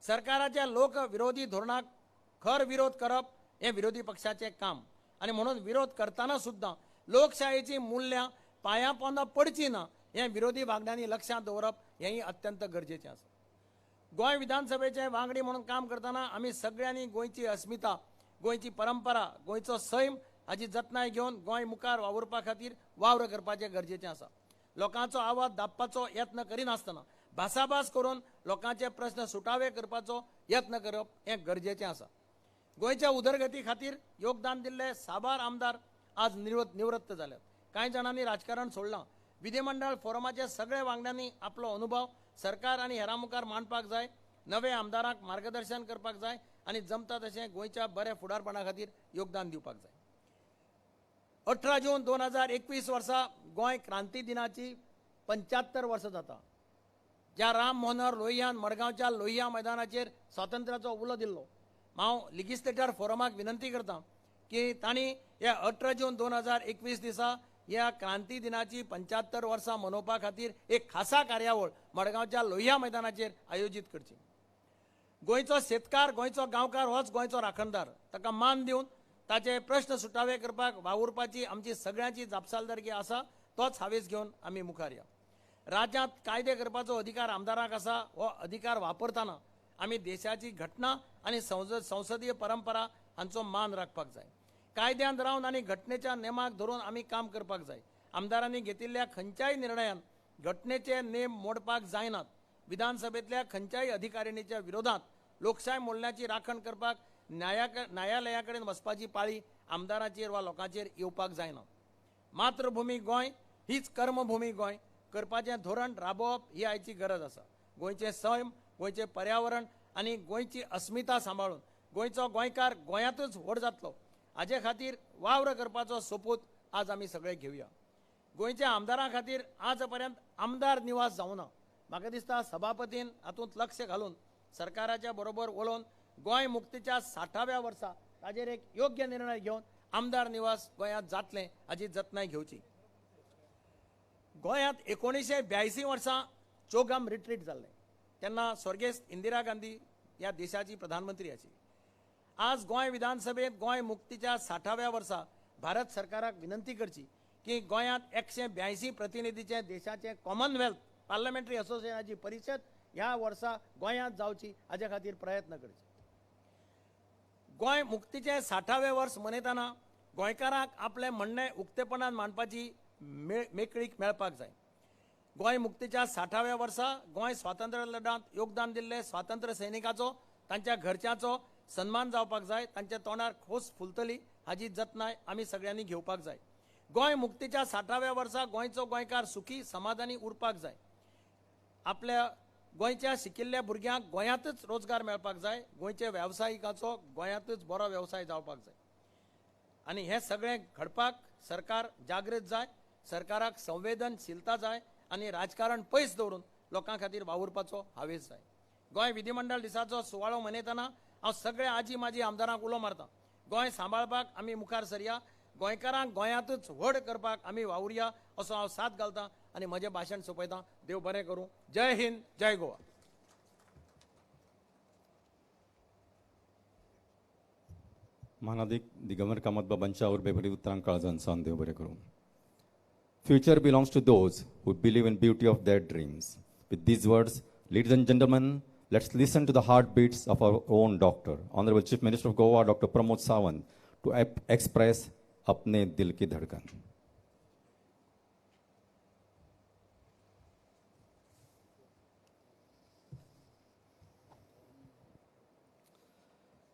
सरकाराच्या लोक विरोधी धोरणाक खर विरोध करप हें विरोधी पक्षाचें काम. आनी म्हणून विरोध करतना सुद्दां लोकशायेची मूल्यां पांयां पोंदां पडची ना हें विरोधी वांगड्यांनी लक्षांत दवरप हेंय अत्यंत गरजेचें आसा. गोंय विधानसभेचे वांगडी म्हणून काम करतना आमी सगळ्यांनी गोंयची अस्मिता, गोंयची परंपरा, गोंयचो सैम हाची जतनाय घेवन गोंय मुखार वावुरपा खातीर वावर करपाचें गरजेचें आसा. लोकांचो आवाज दाबपाचो यत्न करिनासतना भासाभास करून लोकांचे प्रश्न सुटावे करपाचो यत्न करप हें गरजेचें आसा. गोंयच्या उदरगती खातीर योगदान दिल्ले साबार आमदार आज निवृत्त जाल्यात. कांय जाणांनी राजकारण सोडलां. विधिमंडळ फोरमाचे सगळे वांगड्यांनी आपलो अनुभव सरकार आनी हेरां मुखार मांडपाक जाय. नवे आमदारांक मार्गदर्शन करपाक जाय आनी जमता तशें गोंयच्या बऱ्या फुडारपणा खातीर योगदान दिवपाक जाय. 18 जून 2021 वर्सा गोंय क्रांती दिनाची 75 वर्सां जाता. ज्या राम मनोहर लोहियान मडगांवच्या लोहिया मैदानाचेर स्वातंत्र्याचो उलो दिल्लो, हांव लिजिस्लेटर फोरमाक विनंती करतां की तांणी ह्या 18 जून 2021 दिसा ह्या क्रांती दिनाची 75 वर्सां मनोवपा खातीर एक खासा कार्यावळ मडगांवच्या लोहिया मैदानाचेर आयोजीत करची. गोंयचो शेतकार गोंयचो गांवकार होच गोंयचो राखणदार ताका मान दिवन ताचे प्रश्न सुटावे करपाक वावुरपाची आमची सगळ्यांची जापसालदारकी आसा तोच हावेस घेवन आमी मुखार या. राज्यांत कायदे करपाचो अधिकार आमदाराक आसा. हो अधिकार वापरतना आमी देशाची घटना आनी संसदीय परंपरा हांचो मान राखपाक जाय. कायद्यांत रावन आनी घटनेच्या नेमाक धरून आमी काम करपाक जाय. आमदारांनी घेतिल्ल्या खंयच्याय निर्णयान घटनेचे नेम मोडपाक जायनात. विधानसभेतल्या खंयच्याय अधिकारिणीच्या विरोधात लोकशाय मोडण्याची राखण करपाक न्यायालया कडेन वचपाची पाळी आमदारांचेर वा लोकांचेर येवपाक जायना. मातृभूमी गोंय हीच कर्मभूमी गोंय करपाचें धोरण राबोवप ही आयची गरज आसा. गोंयचें सैम, गोंयचें पर्यावरण आनी गोंयची अस्मिता सांबाळून गोंयचो गोंयकार गोंयांतूच व्हड जातलो हाचे खातीर वावर करपाचो सोपूत आज आमी सगळे घेवया. गोंयच्या आमदारां खातीर आज पर्यंत आमदार निवास जावना. म्हाका दिसता सभापतीन हातूंत लक्ष घालून सरकाराच्या बरोबर उलोवन गोंय मुक्तीच्या 60व्या वर्सा ताजेर एक योग्य निर्णय घेवन आमदार निवास गोंयांत जातलें हाची जतनाय घेवची. गोंयांत 1982 वर्सा चोगाम रिट्रीट जाल्लें तेन्ना स्वर्गेस्त इंदिरा गांधी ह्या देशाची प्रधानमंत्री आशिल्ली. आज गोंय विधानसभेत गोंय मुक्तीच्या 60व्या वर्सा भारत सरकाराक विनंती करची की गोंयांत 182 प्रतिनिधीचे देशाचे कॉमनवेल्थ पार्लमेंटरी असोसिएशनाची परिशद ह्या वर्सा गोंयांत जावची हाचे खातीर प्रयत्न करचे. गोंय मुक्तीचे 60वें वर्स मनयतना गोंयकारांक आपले म्हणणें उक्तेपणान मांडपाची मेकळीक मेळपाक जाय. गोंय मुक्तीच्या 60व्या वर्सा गोंय स्वातंत्र्य लढांत योगदान दिल्ले स्वातंत्र्य सैनिकाचो तांच्या घरच्यांचो सन्मान जावपाक जाय. तांच्या तोंडार खोस फुलतली हाची जतनाय आमी सगळ्यांनी घेवपाक जाय. गोंय मुक्तीच्या 60व्या वर्सा गोंयचो गोंयकार सुखी समाधानी उरपाक जाय. आपल्या गोंयच्या शिकिल्ल्या भुरग्यांक गोंयांतच रोजगार मेळपाक जाय. गोंयच्या वेवसायिकाचो गोंयांतच बरो वेवसाय जावपाक जाय. आनी हें सगळें घडपाक सरकार जागृत जाय. सरकाराक संवेदनशीलता जाय आनी राजकारण पयस दवरून लोकां खातीर वावुरपाचो हावेस जाय. गोंय विधिमंडळ दिसाचो सुवाळो मनयतना हांव सगळ्या आजी माजी आमदारांक उलो मारतां. गोंय सांबाळपाक आमी मुखार सरया. गोंयकारांक गोंयांतूच व्हड करपाक आमी वावुरया असो हांव साथ घालतां आनी म्हजें भाशण सोंपयतां. देव बरें करूं. जय हिंद, जय गोवा. महानाधिक दिगंबर कामत बाबांच्या उर्बेभरी उतरांक काळजान सावन देव बरें करूं. Future belongs to those who believe in beauty of their dreams. With these words, ladies and gentlemen, let's listen to the heartbeats of our own doctor, Honorable Chief Minister of Goa, Dr. Pramod Sawant, to express अपने दिल की धड़कन.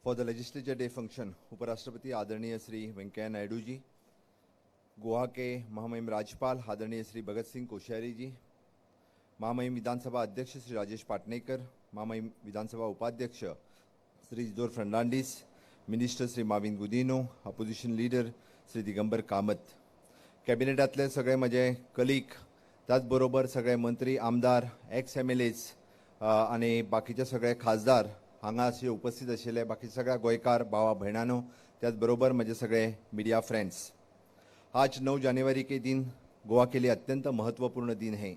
For the Legislature Day function, उपराष्ट्रपति आदरणीय श्री वेंकैया नायडू जी, गोवा के महामहिम राज्यपाल आदरणीय श्री भगत सिंह कोश्यारी जी, महामहिम विधानसभा अध्यक्ष श्री राजेश पाटणेकर, महामहिम विधानसभा उपाध्यक्ष Shri Isidore Fernandes, minister Shri Mauvin Godinho, opposition leader Shri Digambar Kamat, कॅबिनेटांतले सगळे म्हजे कलीग, त्याच बरोबर सगळे मंत्री, आमदार, एक्स MLAs आनी बाकीचे सगळे खासदार हांगा अशे उपस्थित आशिल्ले बाकी सगळ्या गोंयकार भावा भयणांनो, त्याच बरोबर म्हजे सगळे मीडिया फ्रेंड्स. आज 9 जनवरी के दिन गोवा के लिए अत्यंत महत्वपूर्ण दिन है.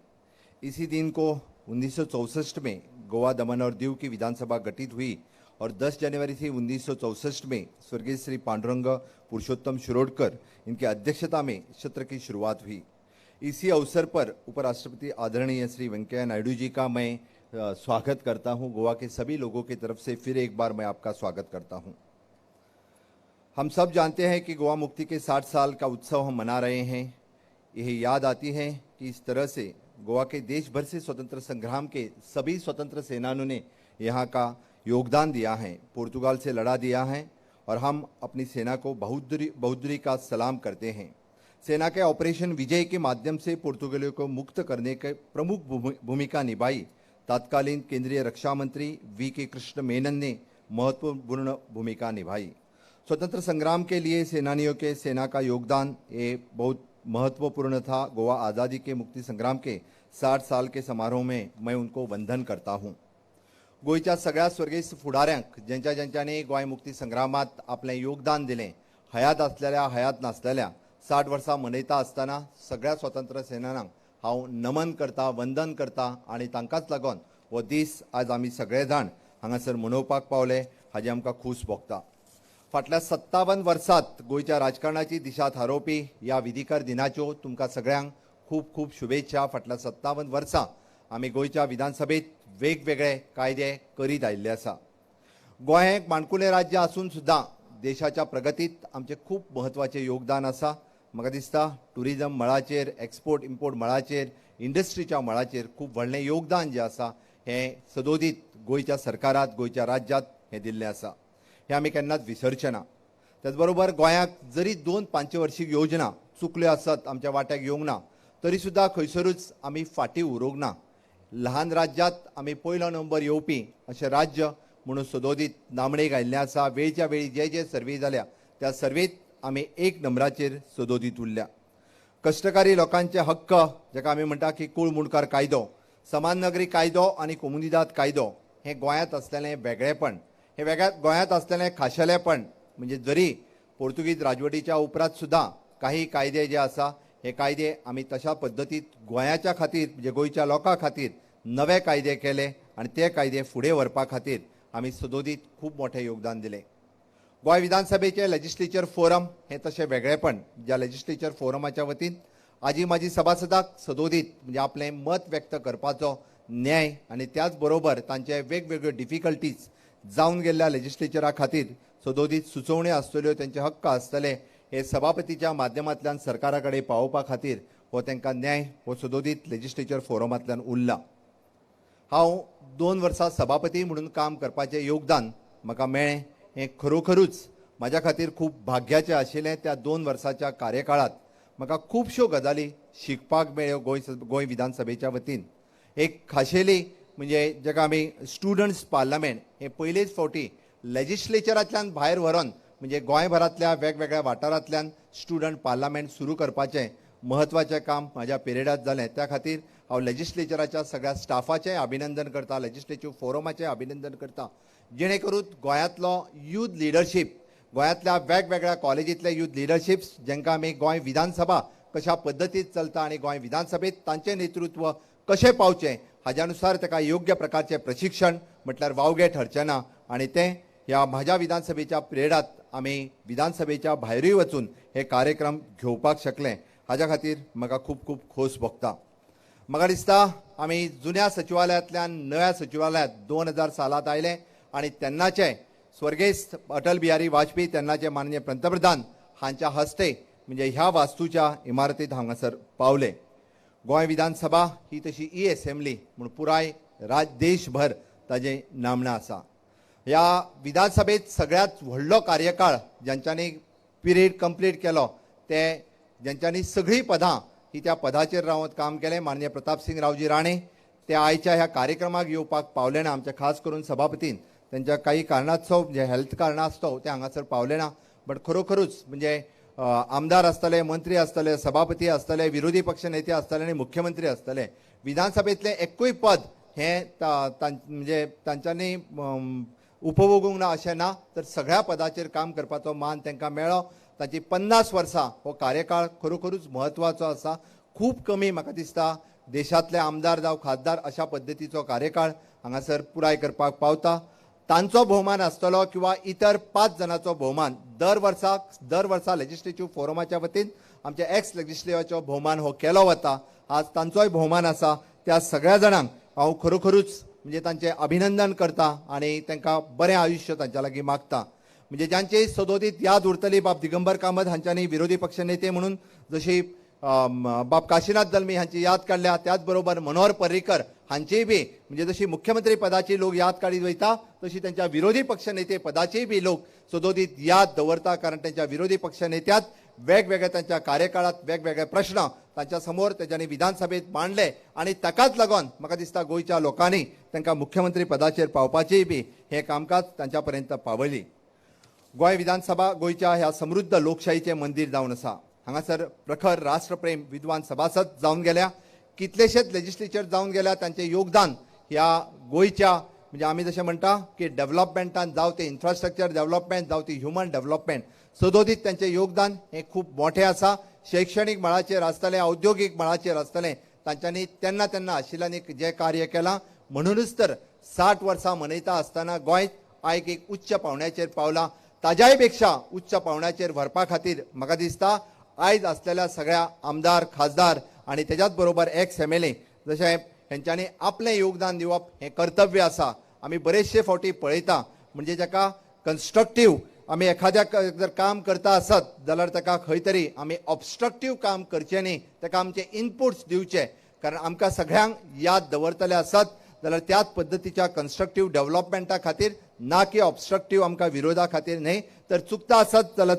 इसी दिन को 1964 में गोवा, दमन और दीव की विधानसभा गठित हुई और 10 जनवरी से 1964 में स्वर्गीय श्री पांडुरंग पुरुषोत्तम शिरोडकर इनकी अध्यक्षता में सत्र की शुरुआत हुई. इसी अवसर पर उपराष्ट्रपति आदरणीय श्री वेंकैया नायडू जी का मैं स्वागत करता हूं. गोवा के सभी लोगों की तरफ से फिर एक बार मैं आपका स्वागत करता हूं. हम सब जानते हैं कि गोवा मुक्ति के 60 साल का उत्सव हम मना रहे हैं. यह याद आती है कि इस तरह से गोवा के देश भर से स्वतंत्र संग्राम के सभी स्वतंत्र सेनानियों ने यहाँ का योगदान दिया है, पुर्तगाल से लड़ा दिया है और हम अपनी सेना को बहादुरी का सलाम करते हैं. सेना के ऑपरेशन विजय के माध्यम से पुर्तगालियों को मुक्त करने की प्रमुख भूमिका निभाई. तत्कालीन केंद्रीय रक्षा मंत्री V.K. कृष्ण मेनन ने महत्वपूर्ण भूमिका निभाई. स्वतंत्र संग्राम के लिए सेनानियों के सेना का योगदान ये बहुत महत्वपूर्ण था. गोवा आज़ादी के मुक्ति संग्राम के 60 साल के समारोह में मैं उनको वंदन करता हूँ. गोयच्या सगळ्या स्वर्गीय फुडाऱ्यांक ज्यांच्यानी गोंय मुक्ती संग्रामात आपलें योगदान दिलें, हयात आसलेल्या हयात नासलेल्या 60 वर्सां मनयता आसतना सगळ्या स्वतंत्र सेनानांक हांव नमन करता, वंदन करता आनी तांकांच लागून हो दीस आज आमी सगळे जाण हांगासर मनोवपाक पावले हाजी आमकां खूस भोगता. फाटल्या 57 वर्सांत गोंयच्या राजकारणाची दिशा थारोवपी ह्या विधिकर दिनाच्यो तुमकां सगळ्यांक खूब खूब शुभेच्छा. फाटल्या 57 वर्सां आमी गोंयच्या विधानसभेत वेगवेगळे कायदे करीत आयिल्ले आसा. गोंय एक माणकुलें राज्य आसून सुद्दां देशाच्या प्रगतीत आमचें खूब म्हत्वाचें योगदान आसा. म्हाका दिसता टुरिजम मळाचेर, एक्सपोर्ट इम्पोर्ट मळाचेर, इंडस्ट्रीच्या मळाचेर खूब व्हडलें योगदान जें आसा हें सदोदीत गोंयच्या सरकारात, गोंयच्या राज्यांत हें दिल्लें आसा. हें आमी केन्नाच विसरचे ना. त्याच बरोबर गोंयाक जरी 2 पंचवार्षिक योजना चुकल्यो आसत, आमच्या वाट्याक येवंक ना, तरी सुद्दां खंयसरूच आमी फाटीं उरूंक ना. ल्हान राज्यांत आमी पयलो नंबर येवपी अशें राज्य म्हणून सदोदीत नामणेक आयिल्लें आसा. वेळच्या वेळी जे सर्वे जाल्या त्या सर्वेत आमी 1 नंबराचेर सदोदीत उरल्या. कश्टकारी लोकांचे हक्क जाका आमी म्हणटा की कुळ मुणकार कायदो, समान नागरी कायदो आनी कोमुनिदाद कायदो हें गोंयांत असलेलें वेगळेपण, हें गोंयांत असलेलें खाशेलेपण म्हणजे जरी पोर्तुगीज राजवटीच्या उपरांत सुद्दां काही कायदे जे आसा हे कायदे आमी तशा पद्दतीत गोंयाच्या खातीर म्हणजे गोंयच्या लोकां खातीर नवे कायदे केले आनी ते कायदे फुडें व्हरपा खातीर आमी सदोदीत खूब मोठें योगदान दिलें. गोंय विधानसभेचे लेजिस्लेचर फोरम हें तशें वेगळेपण ज्या लेजिस्लेचर फोरमाच्या वतीन आजी माजी सभासदाक सदोदीत म्हणजे आपलें मत व्यक्त करपाचो न्याय आनी त्याच बरोबर तांचे वेगवेगळ्यो डिफिकल्टीज जावन गेल्ल्या लेजिस्लेचरा खातीर सदोदीत सुचोवण्यो आसतल्यो, तेंचे हक्क आसतले हे सभापतीच्या माध्यमांतल्यान सरकारा कडेन पावोवपा खातीर हो तांकां न्याय हो सदोदीत लेजिस्लेचर फोरमांतल्यान उरला. हांव 2 वर्सां सभापती म्हणून काम करपाचें योगदान म्हाका मेळ्ळें हें खरोखरूच म्हाज्या खातीर खूब भाग्याचें आशिल्लें. त्या 2 वर्साच्या कार्यकाळांत म्हाका खुबश्यो गजाली शिकपाक मेळ्ळ्यो गोंय विधानसभेच्या वतीन. एक खाशेली म्हणजे जाका आमी स्टुडंट्स पार्लमेंट हें पयलेच फावटी लेजिस्लेचरांतल्यान भायर व्हरोन म्हणजे गोंयभरांतल्या वेगवेगळ्या वाठारांतल्यान स्टुडंट पार्लमेंट सुरू करपाचें म्हत्वाचें काम म्हाज्या पिरियडांत जालें. त्या खातीर हांव लेजिस्लेचराच्या सगळ्या स्टाफाचें अभिनंदन करता, लेजिस्लेटिव्ह फोरमाचें अभिनंदन करता, जेणे करून गोंयांतलो यूथ लिडरशीप, गोंयांतल्या वेगवेगळ्या कॉलेजींतले यूथ लिडरशिप्स जांकां आमी गोंय विधानसभा कशा पद्दतीत चलता आनी गोंय विधानसभेत तांचें नेतृत्व कशें पावचें हाज्या अनुसार ताका योग्य प्रकारचें प्रशिक्षण म्हटल्यार वावगे ठरचें ना आनी तें ह्या म्हाज्या विधानसभेच्या पिरियडांत आमी विधानसभेच्या भायरूय वचून हे कार्यक्रम घेवपाक शकले. हाज्या खातीर म्हाका खूब खूब खोस भोगता. म्हाका दिसता आमी जुन्या सचिवालयांतल्यान नव्या सचिवालयांत 2000 सालांत आयले आनी तेन्नाचे स्वर्गेस्त अटल बिहारी वाजपेयी तेन्नाचे माननीय पंतप्रधान हांच्या हस्ते म्हणजे ह्या वास्तूच्या इमारतींत हांगासर पावले. गोंय विधानसभा ही तशी असेंब्ली म्हूण पुराय देशभर ताजें नामणें आसा. ह्या विधानसभेत सगळ्यात व्हडलो कार्यकाळ ज्यांच्यांनी पिरियड कंप्लीट केलो ते ज्यांच्यांनी सगळीं पदां ही त्या पदाचेर रावन काम केलें माननीय प्रतापसिंग रावजी राणे ते आयच्या ह्या कार्यक्रमाक येवपाक पावले ना. आमच्या खास करून सभापतीन त्यांच्या काही कारणास्तव म्हणजे हेल्थ कारणां आसतो ते हांगासर पावले ना. बट खरोखरूच म्हणजे आमदार आसतले, मंत्री आसतले, सभापती आसतले, विरोधी पक्ष नेते आसतले आनी मुख्यमंत्री आसतले, विधानसभेतलें एकूय पद हें म्हणजे तांच्यांनी उपभोगूंक ना अशें ना, तर सगळ्या पदाचेर काम करपाचो मान तांकां मेळ्ळो. ताची 50 वर्सां हो कार्यकाळ खरोखरूच म्हत्वाचो आसा. खूब कमी म्हाका दिसता देशांतले आमदार जावं खासदार अशा पद्दतीचो कार्यकाळ हांगासर पुराय करपाक पावता. तांचो भोवमान आसतलो किंवा इतर 5 जाणांचो भोवमान दर वर्सा लेजिस्लेटिव्ह फोरमाच्या वतीन आमच्या एक्स लेजिस्लेटिव्हाचो भोवमान हो केलो वता. आज तांचोय भोवमान आसा. त्या सगळ्या जाणांक हांव खरोखरूच म्हणजे तांचें अभिनंदन करता आनी तांकां बरें आयुश्य तांच्या लागीं मागता. म्हणजे ज्यांची सदोदीत याद उरतली बाब दिगंबर कामत हांच्यांनी विरोधी पक्ष नेते म्हणून जशी बाब काशीनाथ दलमी हांची याद काडल्या, त्याच बरोबर मनोहर पर्रीकर हांचीय बी म्हणजे जशी मुख्यमंत्री पदाची लोक याद काडीत वयता तशी त्यांच्या विरोधी पक्ष नेते पदाचीय बी लोक सदोदीत याद दवरता. कारण त्यांच्या विरोधी पक्ष नेत्यात वेगवेगळे त्यांच्या कार्यकाळात वेगवेगळे प्रश्न तांच्या समोर तेच्यांनी विधानसभेत मांडले आनी ताकाच लागून म्हाका दिसता गोंयच्या लोकांनी तांकां मुख्यमंत्री पदाचेर पावपाचेय बी हे कामकाज तांच्या पर्यंत पावयली. गोंय विधानसभा गोंयच्या ह्या समृद्ध लोकशाहीचें मंदिर जावन आसा. हांगासर प्रखर राष्ट्रप्रेम विद्वान सभासद जावन गेल्या, कितलेशेच लेजिस्लेचर जावन गेल्या. तांचें योगदान ह्या गोंयच्या म्हणजे आमी जशें म्हणटा की डेव्हलपमेंटान जावं ते इन्फ्रास्ट्रक्चर डेव्हलपमेंट जावं ती ह्युमन डेव्हलपमेंट सदोदीत तांचें योगदान हें खूब मोठें आसा. शैक्षणीक मळाचेर आसतलें, औद्योगीक मळाचेर आसतलें, तांच्यांनी तेन्ना आशिल्ल्यान जें कार्य केलां म्हणूनच तर 60 वर्सां मनयता आसतना गोंय आयज एक उच्च पावंड्याचेर पावला. ताज्याय पेक्षा उच्च पावंड्याचेर व्हरपा खातीर म्हाका दिसता आयज आसलेल्या सगळ्या आमदार खासदार आनी तेज्याच बरोबर एक्स MLA जशें हेंच्यांनी आपलें योगदान दिवप हें कर्तव्य आसा. आमी बरेचशे फावटी पळयता म्हणजे जाका कन्स्ट्रक्टीव आमी एखाद्याक जर काम करता आसत जाल्यार ताका खंय तरी आमी ऑब्स्ट्रक्टीव काम करचें न्ही, ताका आमचे इनपुट्स दिवचे. कारण आमकां सगळ्यांक याद दवरतले आसत जाल्यार त्याच पद्दतीच्या कन्स्ट्रक्टीव डेव्हलपमेंटा खातीर ना की ऑब्स्ट्रक्टीव आमकां विरोधा खातीर न्ही. तर चुकता आसत जाल्यार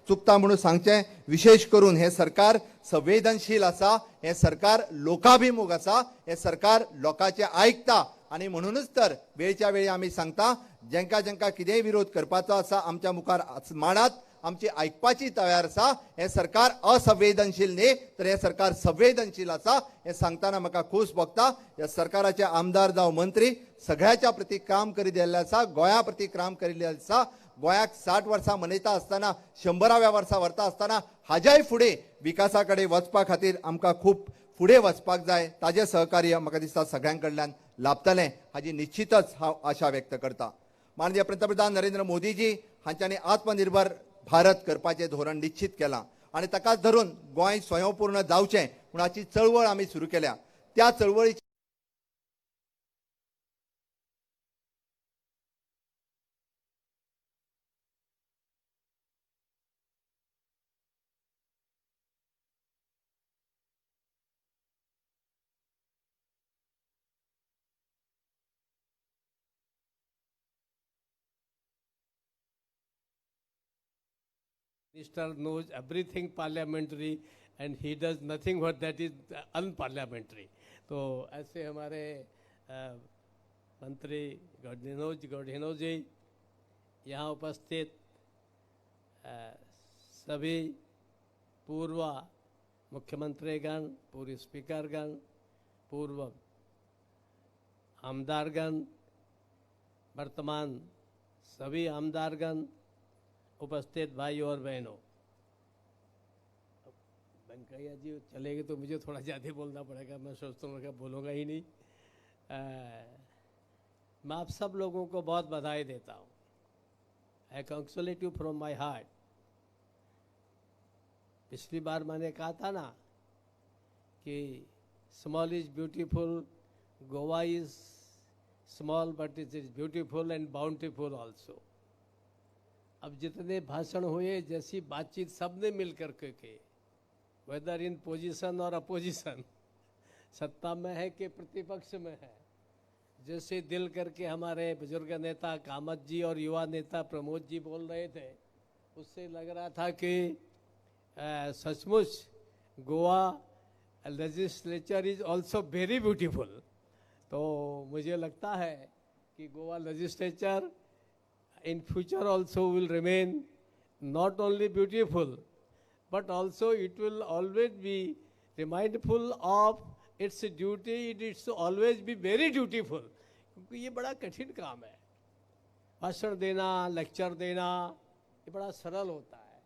चुकता म्हणून सांगचें. विशेष करून हे सरकार संवेदनशील आसा, हे सरकार लोकाभिमुख आसा, हे सरकार लोकांचे आयकता आनी म्हणूनच तर वेळच्या वेळी आमी सांगता जेंका जेंका कितेंय विरोध करपाचो आसा आमच्या मुखार मांडात, आमची आयकपाची तयार आसा. हे सरकार असंवेदनशील न्ही तर हे सरकार संवेदनशील आसा हे सांगताना म्हाका खूश भोगता. ह्या सरकाराचे आमदार जावं मंत्री सगळ्याच्या प्रती काम करीत आयिल्ले आसा, गोंया प्रती काम करिल्ले आसा. गोंयाक 60 वर्सां मनयता आसतना 100व्या वर्सा व्हरता आसतना हाज्याय फुडें विकासा कडेन वचपा खातीर आमकां खूब फुडें वचपाक जाय. ताजें सहकार्य म्हाका दिसता सगळ्यां कडल्यान लाभतलें हाची निश्चितच हांव आशा व्यक्त करता. माननीय पंतप्रधान नरेंद्र मोदीजी हांच्यांनी आत्मनिर्भर भारत करपाचें धोरण निश्चित केलां आनी ताकाच धरून गोंय स्वयंपूर्ण जावचें म्हूण हाची चळवळ आमी सुरू केल्या. त्या चळवळीची Minister knows everything parliamentary and he does nothing what that is unparliamentary. तो ऐसे हमारे मंत्री गौरधनोज जी, यहाँ उपस्थित सभी पूर्व मुख्यमंत्रीगण, पूर्व स्पीकरगण, पूर्व आमदारगण, वर्तमान सभी आमदारगण, उपस्थित भाई और बहनों, वेंकैया जी चलेंगे तो मुझे थोड़ा ज़्यादा बोलना पड़ेगा, मैं सोचता हूँ कि बोलूँगा ही नहीं। मैं आप सब लोगों को बहुत बधाई देता हूँ। आई congratulate you from my heart. पिछली बार मैंने कहा था ना कि small is beautiful, Goa is small but it is beautiful and bountiful also. अब जितने भाषण हुए, जैसी बातचीत सबने मिल कर के वेदर इन पोजीशन और अपोजिशन, सत्ता में है कि प्रतिपक्ष में है, जैसे दिल करके हमारे बुजुर्ग नेता कामत जी और युवा नेता प्रमोद जी बोल रहे थे, उससे लग रहा था कि सचमुच Goa legislature is also very beautiful. तो मुझे लगता है कि Goa legislature in future also will remain not only beautiful but also it will always be mindful of its duty. It is always be very dutiful, क्योंकि ये बड़ा कठिन काम है। भाषण देना, लेक्चर देना ये बड़ा सरल होता है,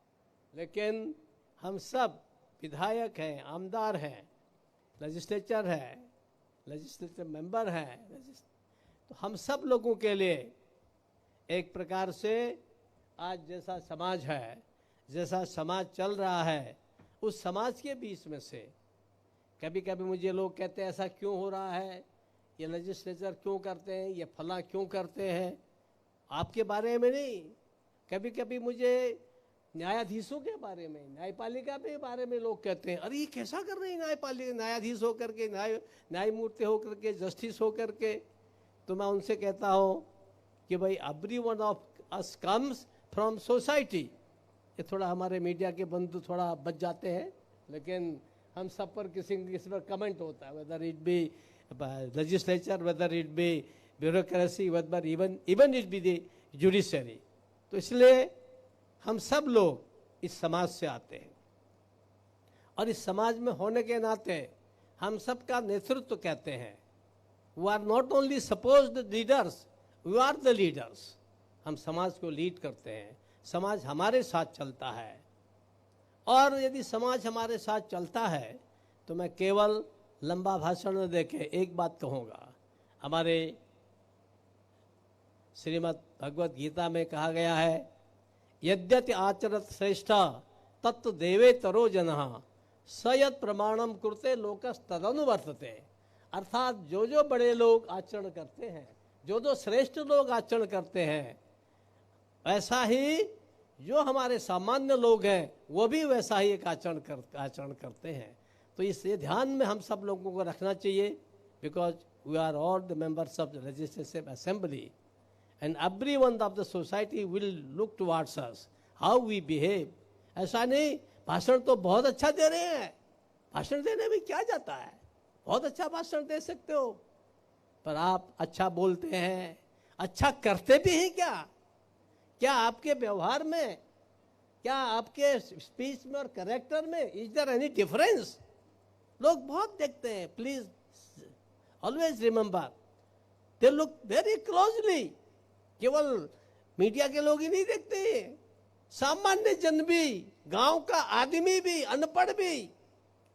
लेकिन हम सब विधायक हैं, आमदार हैं, लेजिस्लेचर है, लेजिस्लेचर मेंबर हैं, तो हम सब लोगों के लिए एक प्रकार से आज जैसा समाज है, जैसा समाज चल रहा है, उस समाज के बीच में से कभी कभी मुझे लोग कहते हैं ऐसा क्यों हो रहा है, ये लेजिस्लेचर क्यों करते हैं, ये फला क्यों करते हैं। आपके बारे में नहीं, कभी कभी मुझे न्यायाधीशों के बारे में, न्यायपालिका के बारे में लोग कहते हैं अरे ये कैसा कर रहे हैं न्यायपालिका, न्यायाधीश होकर के, न्यायमूर्ति होकर के, जस्टिस होकर के। तो मैं उनसे कहता हूँ कि भाई every one of us comes from society. ये थोड़ा हमारे मीडिया के बंधु थोड़ा बच जाते हैं, लेकिन हम सब पर किसी पर कमेंट होता है, whether it be legislature, whether it be bureaucracy, whether even it be the judiciary. तो इसलिए हम सब लोग इस समाज से आते हैं और इस समाज में होने के नाते हम सब का नेतृत्व कहते हैं। We are not only supposed leaders, we are the leaders. हम समाज को लीड करते हैं, समाज हमारे साथ चलता है, और यदि समाज हमारे साथ चलता है तो मैं केवल लंबा भाषण न देके एक बात कहूँगा। हमारे श्रीमद् भगवत गीता में कहा गया है, यद्यति आचरत श्रेष्ठ तत्व देवे तरो जनः सयत प्रमाणम कुरते लोकस तदनुवर्तते। अर्थात जो जो बड़े लोग आचरण करते हैं, जो जो श्रेष्ठ लोग आचरण करते हैं, ऐसा ही जो हमारे सामान्य लोग हैं वो भी वैसा ही एक आचरण करते हैं। तो इसे ध्यान में हम सब लोगों को रखना चाहिए, because we are all the members of the legislative assembly and every one of the society will look towards us how we behave. ऐसा नहीं भाषण तो बहुत अच्छा दे रहे हैं, भाषण देने में क्या जाता है, बहुत अच्छा भाषण दे सकते हो, पर आप अच्छा बोलते हैं, अच्छा करते भी हैं क्या आपके व्यवहार में, क्या आपके स्पीच में और कैरेक्टर में इज देयर एनी डिफरेंस? लोग बहुत देखते हैं। Please always remember, they look very closely. केवल मीडिया के लोग ही नहीं देखते हैं, सामान्य जन भी, गांव का आदमी भी, अनपढ़ भी,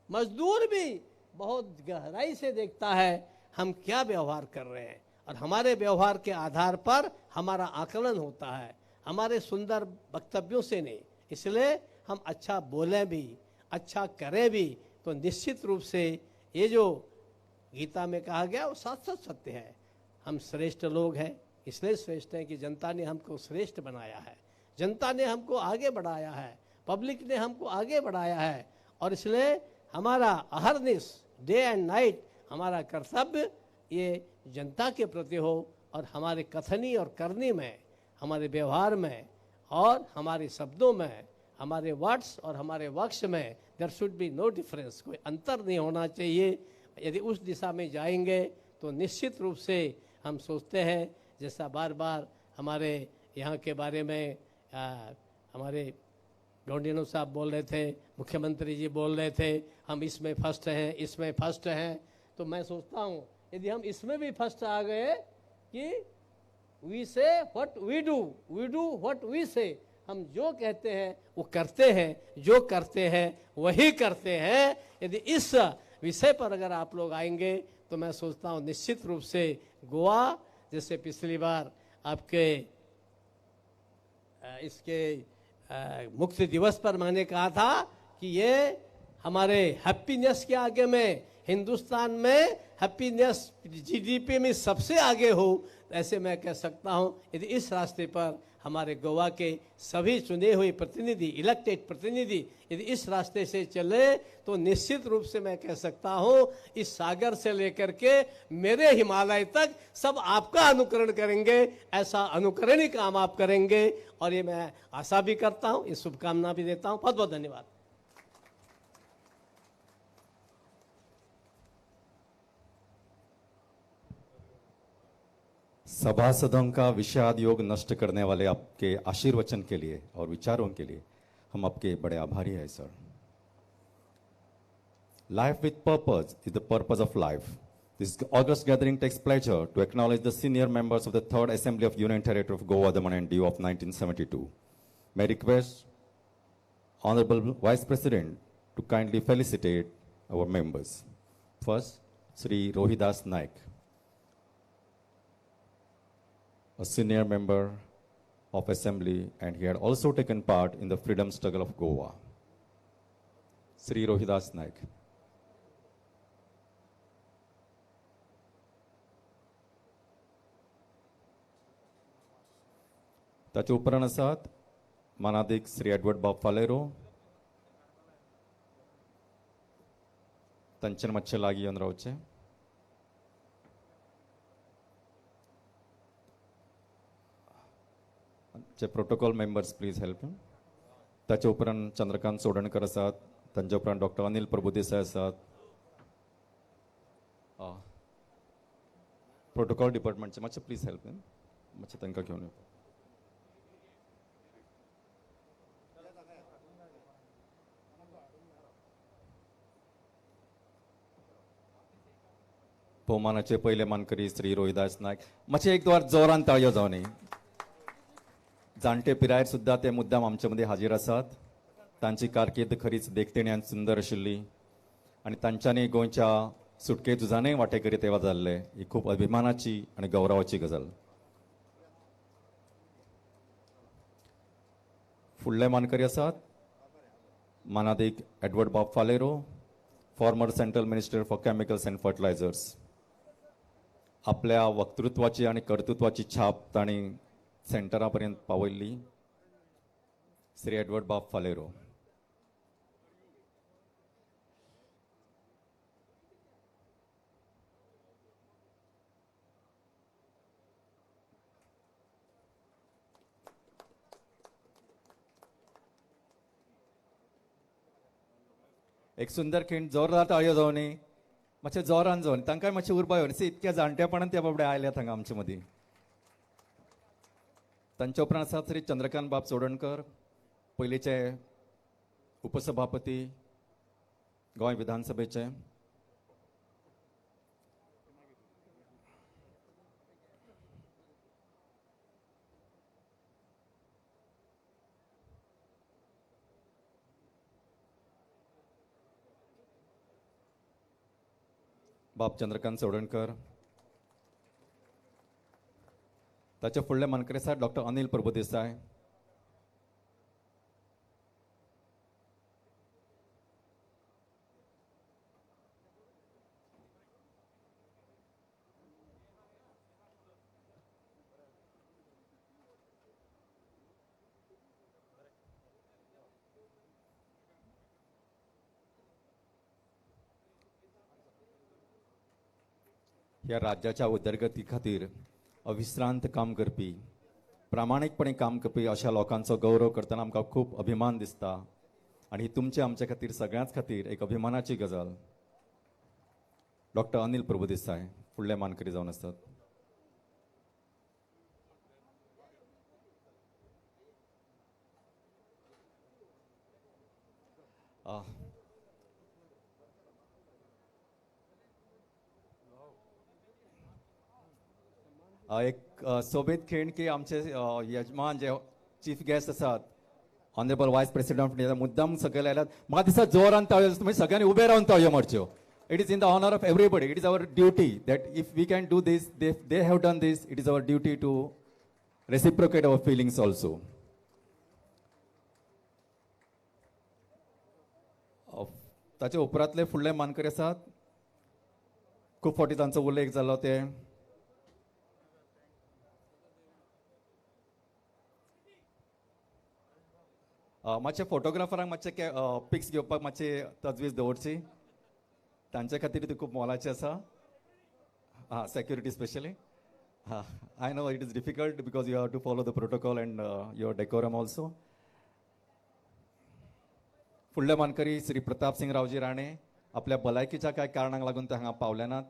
मजदूर भी बहुत गहराई से देखता है हम क्या व्यवहार कर रहे हैं, और हमारे व्यवहार के आधार पर हमारा आकलन होता है, हमारे सुंदर वक्तव्यों से नहीं। इसलिए हम अच्छा बोलें भी, अच्छा करें भी, तो निश्चित रूप से ये जो गीता में कहा गया वो साथ साथ सत्य है। हम श्रेष्ठ लोग हैं, इसलिए श्रेष्ठ हैं कि जनता ने हमको श्रेष्ठ बनाया है, जनता ने हमको आगे बढ़ाया है, पब्लिक ने हमको आगे बढ़ाया है, और इसलिए हमारा अहरनिश डे एंड नाइट हमारा कर्तव्य ये जनता के प्रति हो, और हमारे कथनी और करनी में, हमारे व्यवहार में और हमारे शब्दों में, हमारे वर्ड्स और हमारे वक्ष में there should be no difference, कोई अंतर नहीं होना चाहिए। यदि उस दिशा में जाएंगे तो निश्चित रूप से हम सोचते हैं, जैसा बार बार हमारे यहाँ के बारे में हमारे डोंडिनो साहब बोल रहे थे, मुख्यमंत्री जी बोल रहे थे, हम इसमें फर्स्ट हैं, इसमें फर्स्ट हैं, तो मैं सोचता हूँ यदि हम इसमें भी फर्स्ट आ गए कि we say what we do what we say, हम जो कहते हैं वो करते हैं, जो करते हैं वही करते हैं। यदि इस विषय पर अगर आप लोग आएंगे तो मैं सोचता हूँ निश्चित रूप से गोवा, जैसे पिछली बार आपके इसके मुक्ति दिवस पर मैंने कहा था कि ये हमारे हैप्पीनेस के आगे में, हिंदुस्तान में हैप्पीनेस जीडीपी में सबसे आगे हो, ऐसे मैं कह सकता हूं यदि इस रास्ते पर हमारे गोवा के सभी चुने हुए प्रतिनिधि, इलेक्टेड प्रतिनिधि यदि इस रास्ते से चले तो निश्चित रूप से मैं कह सकता हूं इस सागर से लेकर के मेरे हिमालय तक सब आपका अनुकरण करेंगे, ऐसा अनुकरणीय काम आप करेंगे, और ये मैं आशा भी करता हूं, ये शुभकामना भी देता हूं। बहुत बहुत धन्यवाद। सभासदों का विषाद योग नष्ट करने वाले आपके आशीर्वचन के लिए और विचारों के लिए हम आपके बड़े आभारी हैं sir. Life with purpose is the purpose of life. This August gathering takes pleasure to acknowledge the senior members of the Third Assembly of Union Territory of Goa, Daman and Diu of 1972. May I request Honorable Vice President to kindly felicitate our members. First, Sri Rohidas Naik, a senior member of Assembly, and he had also taken part in the freedom struggle of Goa. Sri Rohidas Naik. ताचे उपरांत आसात मानाधिक Shri Edward Bab Faleiro, तांचेर मातशें लागीं येवन रावचें. जे protocol members please help him. ताचे उपरांत चंद्रकांत सोडणकर आसात, तांचे उपरांत डॉक्टर अनिल प्रभुदेसाय आसात. प्रोटोकॉल डिपार्टमेंटचे मातशें प्लीज हेल्प हिम, मातशें तांकां घेवन येवपाक. भोवमानाचे पहिले मानकरी श्री रोहिदास नायक, मातशें एक द्वार जोरान ताळयो जावनी. जाणटे पिरायेर सुद्दां ते मुद्दाम आमचे मदीं हाजीर आसात. तांची कारकीर्द खरीच देखतेणी आनी सुंदर आशिल्ली, आनी तांच्यांनी गोंयच्या सुटके झुजानय वांटेकरी तेवा जाल्ले. ही खूब अभिमानाची आनी गौरवाची गजाल. फुडले मानकरी आसात मानादिक Edward Bab Faleiro, former central minister for chemicals and fertilisers. आपल्या वक्तृत्वाची आणि कर्तृत्वाची छाप तांणी सेंटरा पर्यंत पावयल्ली. श्री एडवर्ड बाब फालेरो. एक सुंदर खिंड जोरदार ताळयो जावनी मातशे जोरान जावन तांकांय मातशे उर्बा येवन इतक्या जाणटेपणान ते बाबडे आयल्यात हांगा आमचे मदीं. तांचे उपरांत आसात श्री चंद्रकांत बाब चोडणकर, पयलींचे उपसभापती गोंय विधानसभेचे. बाब चंद्रकांत चोडणकर. ताचे फुडले मानकरी आसात डॉक्टर अनिल प्रभुदेसाय. ह्या राज्याच्या उदरगती खातीर अविश्रांत काम करपी, प्रामाणीकपणे काम करपी अशा लोकांचो गौरव करतना आमकां खूब अभिमान दिसता. आणि ही तुमचे आमचे खातीर सगळ्यांच खातीर एक अभिमानाची गजाल. डॉक्टर अनिल प्रभुदेसाय फुडले मानकरी जावन आसात. एक सोबीत खिण की आमचे यजमान जे चीफ गेस्ट आसात honourable vice president of India मुद्दाम सकयल आयल्यात. म्हाका दिसता जोरान ताळयो तुमी सगळ्यांनी उबे रावन ताळयो मारच्यो. It is in the honour of everybody. It is our duty that if we can do this they have done this. It is our duty to reciprocate our feelings also. ताचे उपरांतले फुडले मानकरी आसात. खूब फावटी तांचो उल्लेख जालो ते मातशे फोटोग्राफरांक मातशे पिक्स घेवपाक मातशी तजवीज दवरची. तांचे खातीर ती खूब मोलाची आसा. Security specially. I know it is difficult because you have to follow the protocol and your decorum also. फुडले मानकरी श्री प्रताप सिंग रावजी राणे आपल्या भलायकीच्या कांय कारणांक लागून ते हांगा पावले नात.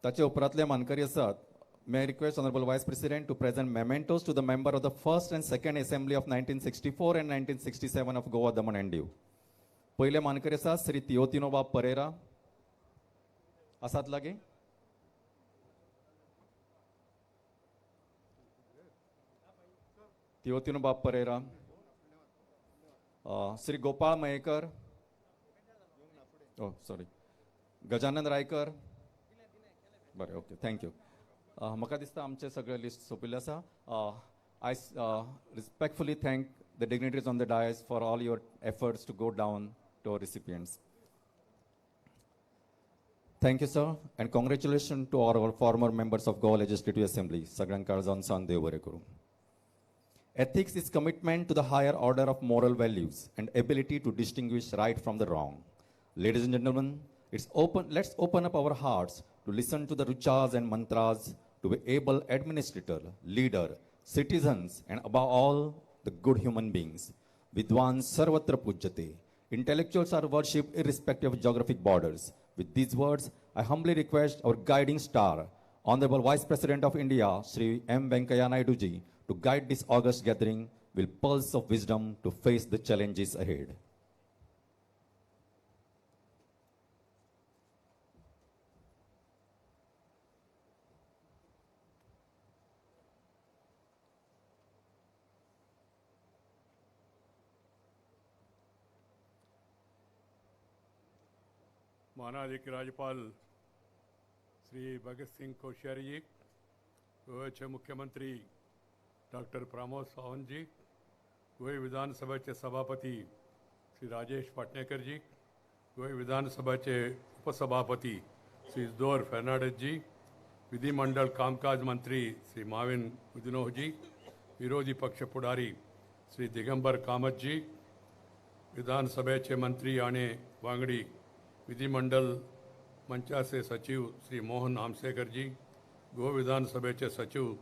ताचे उपरांतले मानकरी आसात. May I request Honorable Vice President to present mementos to the member of the first and second assembly of 1964 and 1967 of Goa, Daman and Diu. पहिले मानकरी आसात श्री तियोतिनो बाब परेरा. आसात लागी? तियोतिनो बाब परेरा. श्री गोपाळ मयेकर. सॉरी. गजानन रायकर. बरें, ओके, थँक्यू. म्हाका दिसता आमचे सगळे लिस्ट सोंपिल्लें आसा. I respectfully thank the dignitaries on the dais for all your efforts to go down to our recipients. Thank you sir and congratulation to all our former members of Goa Legislative Assembly. सगळ्यांक काळजान सान देव बरें करूं. Ethics is commitment to the higher order of moral values and ability to distinguish right from the wrong. Ladies and gentlemen, let's open up our hearts to listen to the ruchas and mantras to be able administrator, leader, citizens, and above all, the good human beings. Vidwan sarvatra pujyate. Intellectuals are worshipped irrespective of geographic borders. With these words, I humbly request our guiding star, Honorable Vice President of India, Shri M. Venkaiah Naidu ji, to guide this august gathering with pulse of wisdom to face the challenges ahead. माननीय राज्यपाल श्री भगत सिंह कोश्यारी जी, गोव्याचे मुख्यमंत्री doctor Pramod Sawant जी, गोवा विधानसभेचे सभापती श्री राजेश पाटणेकर जी, गोवा विधानसभेचे उपसभापती श्री इस्दोर फर्नांडिस जी, विधिमंडळ कामकाज मंत्री श्री माविन गुदिन्हो जी, विरोधी पक्ष पुढारी श्री दिगंबर कामत जी, विधानसभेचे मंत्री आणि वांगडी विधिमंडळ मंचाचे सचिव श्री मोहन आमसेकर जी, गोवा विधानसभेचे सचिव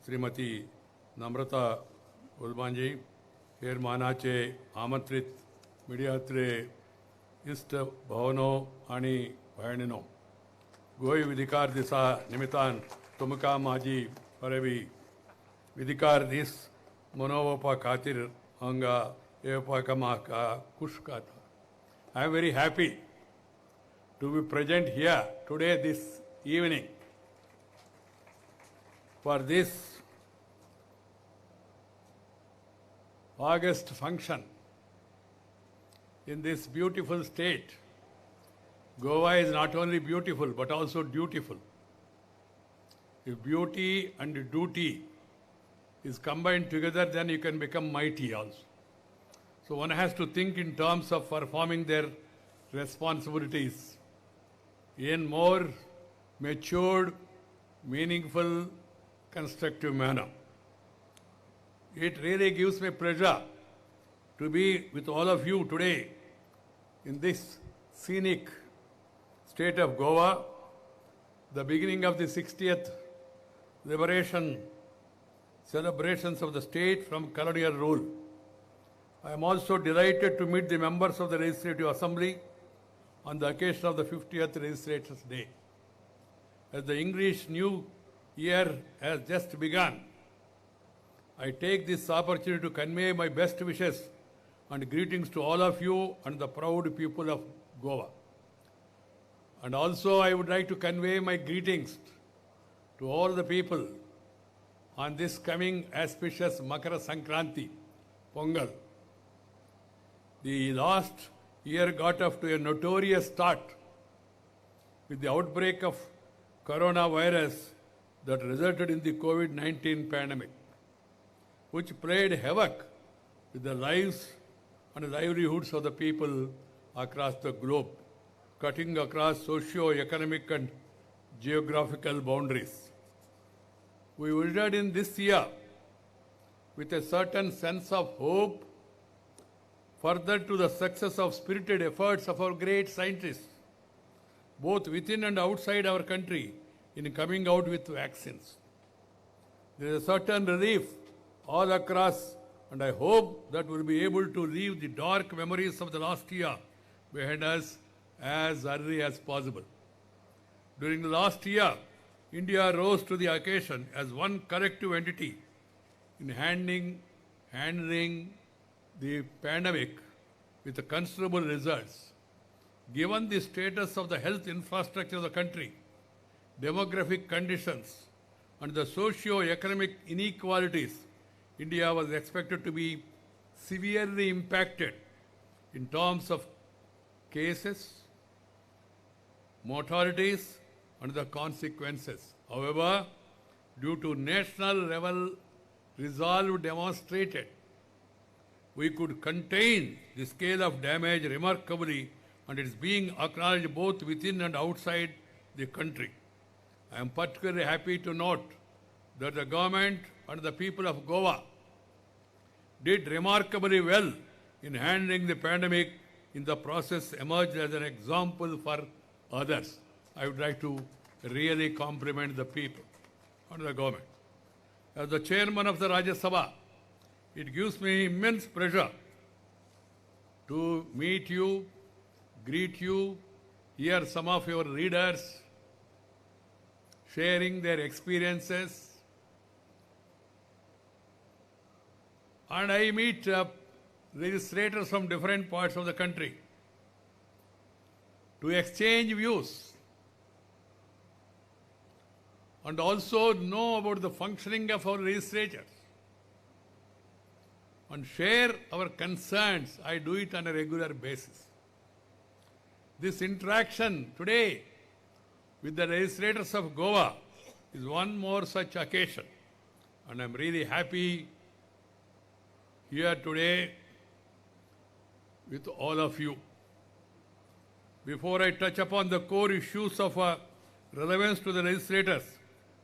श्रीमती नम्रता उल्मांजी, हेर मानाचे आमंत्रित मिडियातले इष्ट भवनो आणि भयणीनो, गोंय विधिकार दिसा निमित्तान तुमकां म्हाजी परबी. विधिकार दीस मनोवपा खातीर हांगा येवपाक म्हाका खूश जाता. I am very happy to be present here today this evening for this August function in this beautiful state. Goa is not only beautiful but also dutiful. If beauty and duty is combined together, then you can become mighty also. So one has to think in terms of performing their responsibilities in more matured, meaningful, constructive manner. It really gives me pleasure to be with all of you today in this scenic state of Goa, the beginning of the 60th liberation celebrations of the state from colonial rule. I am also delighted to meet the members of the Legislative Assembly on the occasion of the 50th Legislators' Day. As the English New Year has just begun, I take this opportunity to convey my best wishes and greetings to all of you and the proud people of Goa. And also I would like to convey my greetings to all the people on this coming auspicious Makara Sankranti, Pongal. The last year got off to a notorious start with the outbreak of coronavirus that resulted in the COVID-19 pandemic, which played havoc with the lives and livelihoods of the people across the globe, cutting across socio-economic and geographical boundaries. We ushered in this year with a certain sense of hope, further to the success of spirited efforts of our great scientists, both within and outside our country, in coming out with vaccines. There is a certain relief all across, and I hope that we'll be able to leave the dark memories of the last year behind us as early as possible. During the last year, India rose to the occasion as one collective entity in handling the pandemic with considerable results. Given the status of the health infrastructure of the country, demographic conditions, and the socio-economic inequalities, India was expected to be severely impacted in terms of cases, mortalities, and the consequences. However, due to national level resolve demonstrated, we could contain the scale of damage remarkably, and it is being acknowledged both within and outside the country. I am particularly happy to note that the government and the people of Goa did remarkably well in handling the pandemic. In the process, emerged as an example for others. I would like to really compliment the people and the government. As the chairman of the Rajya Sabha, it gives me immense pleasure to meet you, greet you, hear some of your leaders sharing their experiences. And I meet legislators from different parts of the country to exchange views and also know about the functioning of our legislatures and share our concerns. I do it on a regular basis. This interaction today with the legislators of Goa is one more such occasion, and I'm really happy here today with all of you. Before I touch upon the core issues of relevance to the legislators,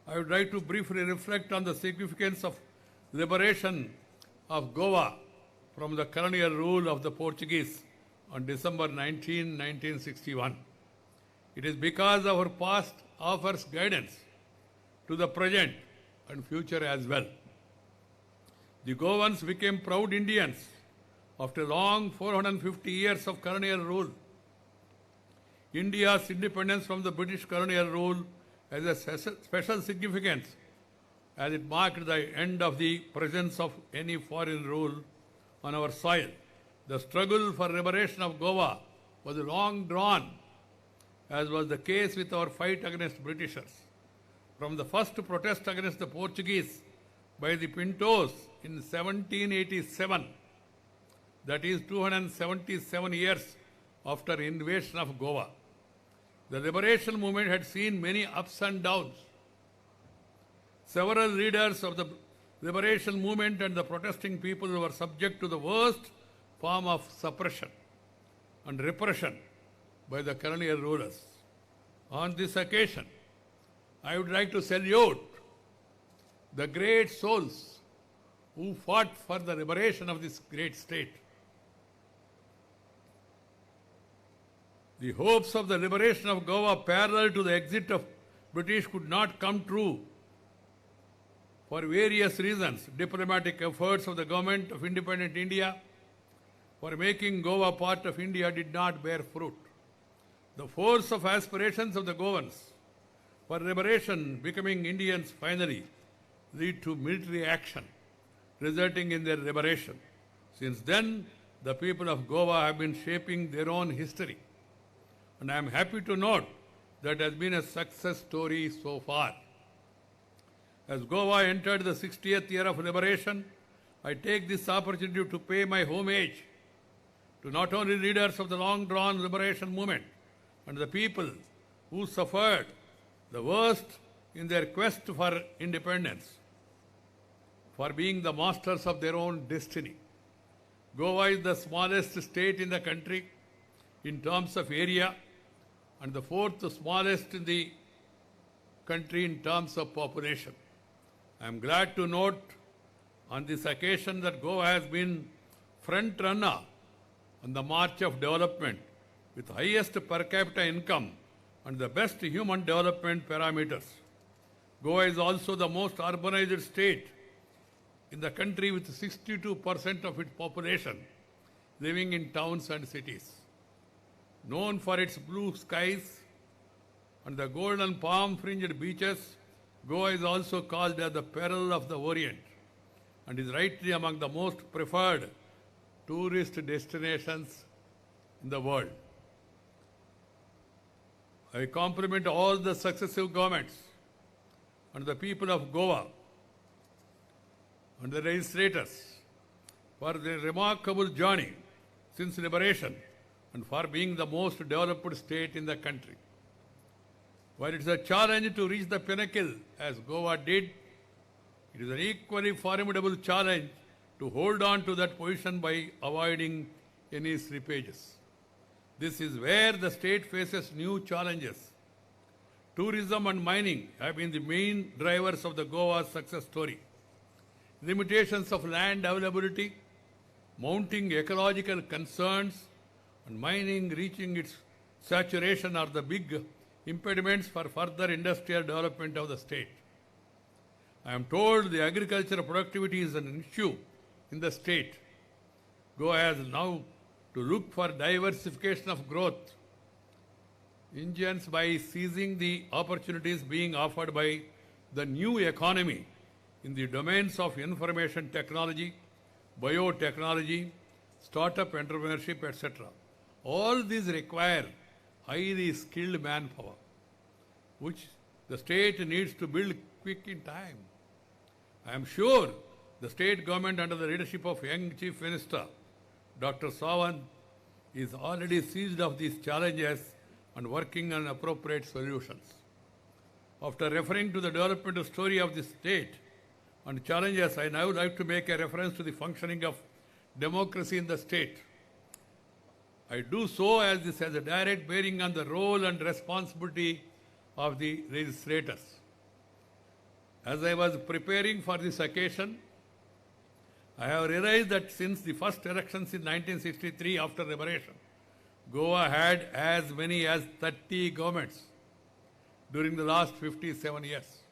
I would like to briefly reflect on the significance of liberation of Goa from the colonial rule of the Portuguese on December 19, 1961. It is because our past offers guidance to the present and future as well. The Goans became proud Indians after long 450 years of colonial rule. India's independence from the British colonial rule has a special significance as it marked the end of the presence of any foreign rule on our soil. The struggle for liberation of Goa was long drawn, as was the case with our fight against Britishers. From the first protest against the Portuguese by the Pintos in 1787, that is 277 years after invasion of Goa, the liberation movement had seen many ups and downs. Several leaders of the liberation movement and the protesting people were subject to the worst form of suppression and repression by the colonial rulers. On this occasion, I would like to salute the great souls who fought for the liberation of this great state. The hopes of the liberation of Goa parallel to the exit of British could not come true for various reasons. Diplomatic efforts of the government of independent India for making Goa part of India did not bear fruit. The force of aspirations of the Goans for liberation becoming Indians finally lead to military action, resulting in their liberation. Since then, the people of Goa have been shaping their own history. And I am happy to note that has been a success story so far. As Goa entered the 60th year of liberation, I take this opportunity to pay my homage to not only leaders of the long-drawn liberation movement and the people who suffered the worst in their quest for independence, for being the masters of their own destiny. Goa is the smallest state in the country in terms of area and the fourth smallest in the country in terms of population. I am glad to note on this occasion that Goa has been front runner on the march of development with highest per capita income and the best human development parameters. Goa is also the most urbanized state in the country with 62% of its population living in towns and cities. Known for its blue skies and the golden palm-fringed beaches, Goa is also called as the Pearl of the Orient and is rightly among the most preferred tourist destinations in the world. I compliment all the successive governments and the people of Goa and the legislators for their remarkable journey since liberation and for being the most developed state in the country. While it is a challenge to reach the pinnacle as Goa did, it is an equally formidable challenge to hold on to that position by avoiding any slippages. This is where the state faces new challenges. Tourism and mining have been the main drivers of the Goa's success story. Limitations of land availability, mounting ecological concerns, and mining reaching its saturation are the big impediments for further industrial development of the state. I am told the agricultural productivity is an issue in the state. Goa has now to look for diversification of growth engines by seizing the opportunities being offered by the new economy in the domains of information technology, biotechnology, startup entrepreneurship, etc. All these require highly skilled manpower, which the state needs to build quick in time. I am sure the state government under the leadership of young Chief Minister, Dr. Sawant, is already seized of these challenges and working on appropriate solutions. After referring to the developmental story of the state and challenges, I now like to make a reference to the functioning of democracy in the state. I do so as this has a direct bearing on the role and responsibility of the legislators. As I was preparing for this occasion, I have realized that since the first elections in 1963 after liberation, Goa had as many as 30 governments during the last 57 years.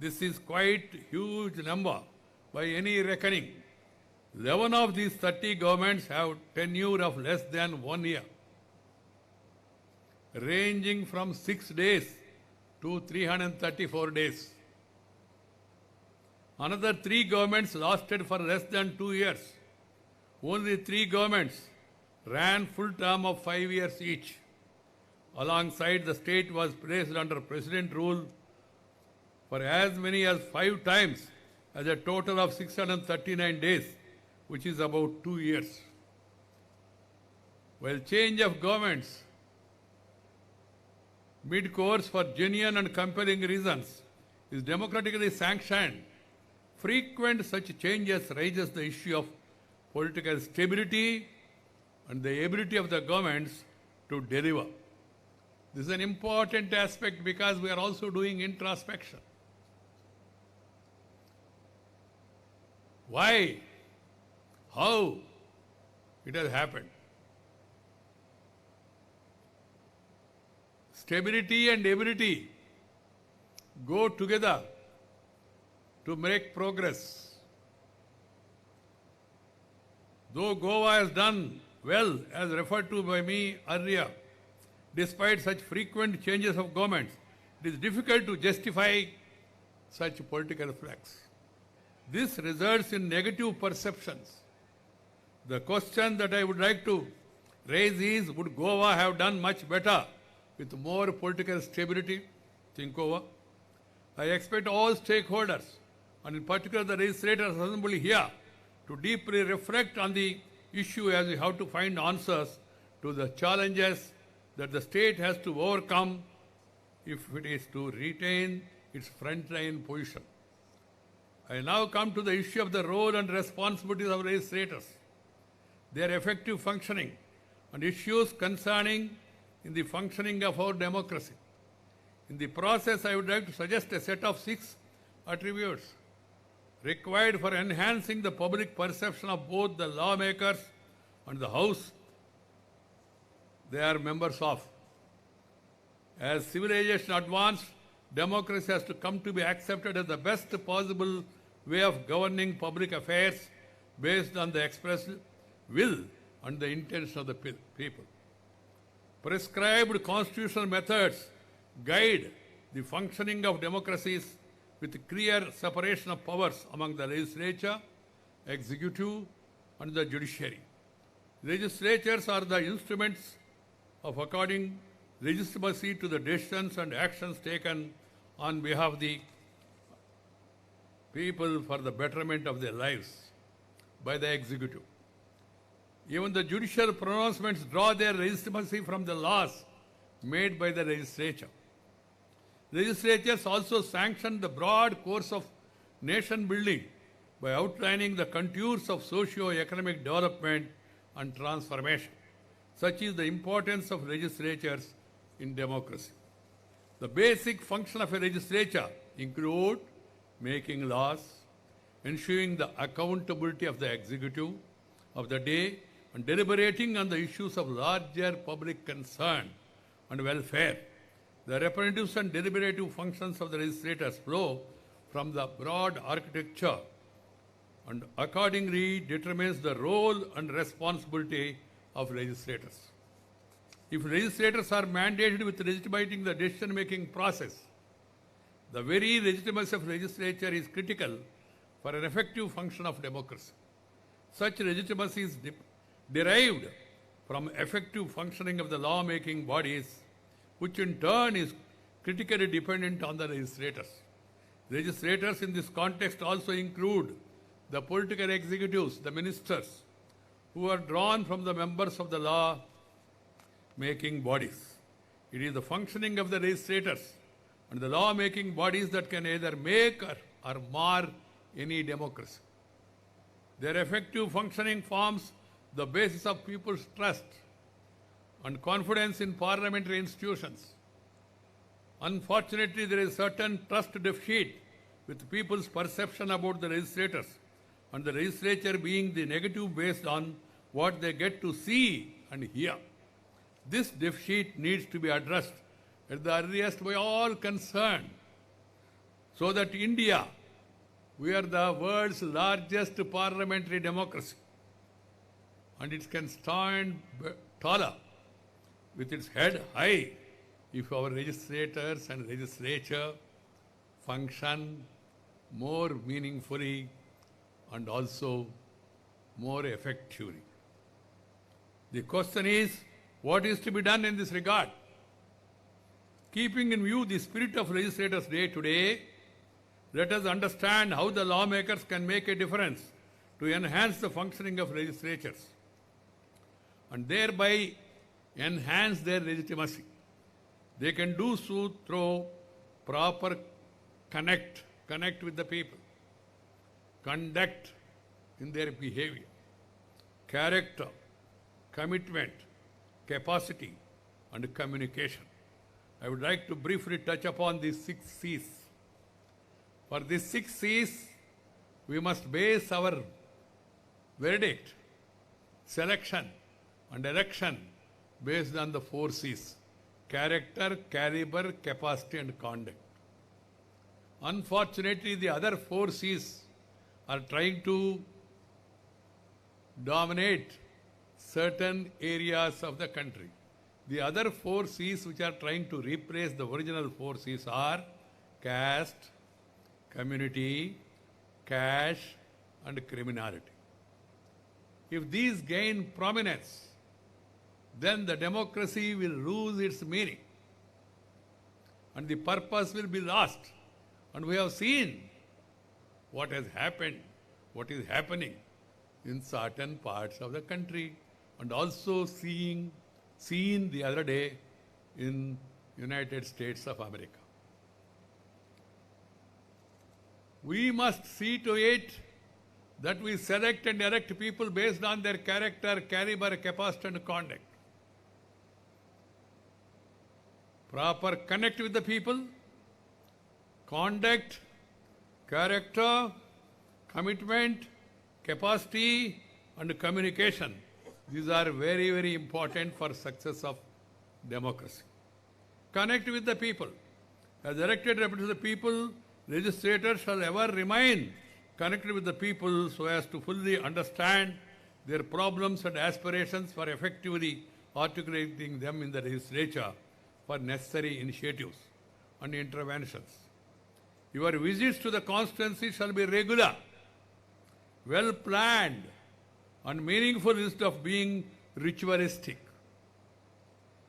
This is quite huge number by any reckoning. 11 of these 30 governments have tenure of less than 1 year, ranging from 6 days to 334 days. Another 3 governments lasted for less than 2 years. Only 3 governments ran full term of 5 years each. Alongside, the state was placed under president rule for as many as 5 times, as a total of 639 days, which is about 2 years. While change of governments mid-course for genuine and compelling reasons is democratically sanctioned, frequent such changes raises the issue of political stability and the ability of the governments to deliver. This is an important aspect because we are also doing introspection. Why? How it has happened? Stability and ability go together to make progress. Though Goa has done well, as referred to by me earlier, despite such frequent changes of governments, it is difficult to justify such political flex. This results in negative perceptions. The question that I would like to raise is, would Goa have done much better with more political stability? Think over. I expect all stakeholders, and in particular the legislators assembly here, to deeply reflect on the issue as we have to find answers to the challenges that the state has to overcome if it is to retain its frontline position. I now come to the issue of the role and responsibilities of legislators, their effective functioning, and issues concerning in the functioning of our democracy. In the process, I would like to suggest a set of 6 attributes required for enhancing the public perception of both the lawmakers and the House they are members of. As civilization advances, democracy has to come to be accepted as the best possible way of governing public affairs based on the expressed will and the intention of the people. Prescribed constitutional methods guide the functioning of democracies with clear separation of powers among the legislature, executive, and the judiciary. Legislatures are the instruments of according legitimacy to the decisions and actions taken on behalf of the people for the betterment of their lives by the executive. Even the judicial pronouncements draw their legitimacy from the laws made by the legislature. Legislatures also sanction the broad course of nation building by outlining the contours of socio-economic development and transformation. Such is the importance of legislatures in democracy. The basic function of a legislature include making laws, ensuring the accountability of the executive of the day, and deliberating on the issues of larger public concern and welfare. The representative and deliberative functions of the legislators flow from the broad architecture and accordingly determines the role and responsibility of legislators. If legislators are mandated with legitimating the decision-making process, the very legitimacy of legislature is critical for an effective function of democracy. Such legitimacy is derived from effective functioning of the law-making bodies, which in turn is critically dependent on the legislators. Legislators in this context also include the political executives, the ministers, who are drawn from the members of the law-making bodies. It is the functioning of the legislators and the law-making bodies that can either make or mar any democracy. Their effective functioning forms the basis of people's trust and confidence in parliamentary institutions. Unfortunately, there is certain trust deficit with people's perception about the legislators, and the legislature being the negative based on what they get to see and hear. This deficit needs to be addressed at the earliest by all concerned, so that India, we are the world's largest parliamentary democracy, and it can stand taller with its head high if our legislators and legislature function more meaningfully and also more effectively. The question is, what is to be done in this regard? Keeping in view the spirit of Legislators' Day today, let us understand how the lawmakers can make a difference to enhance the functioning of legislatures and thereby enhance their legitimacy. They can do so through proper connect with the people, conduct in their behavior, character, commitment, capacity, and communication. I would like to briefly touch upon these 6 C's. For these 6 C's, we must base our verdict, selection, and election based on the 4 C's: character, caliber, capacity, and conduct. Unfortunately, the other 4 C's are trying to dominate certain areas of the country. The other 4 C's which are trying to replace the original 4 C's are caste, community, cash, and criminality. If these gain prominence, then the democracy will lose its meaning and the purpose will be lost. And we have seen what has happened, what is happening in certain parts of the country, and also seen the other day in United States of America. We must see to it that we select and elect people based on their character, caliber, capacity, and conduct. Proper connect with the people, conduct, character, commitment, capacity, and communication. These are very, very important for success of democracy. Connect with the people. As elected representatives of the people, legislators shall ever remain connected with the people so as to fully understand their problems and aspirations for effectively articulating them in the legislature for necessary initiatives and interventions. Your visits to the constituency shall be regular, well planned, and meaningful instead of being ritualistic.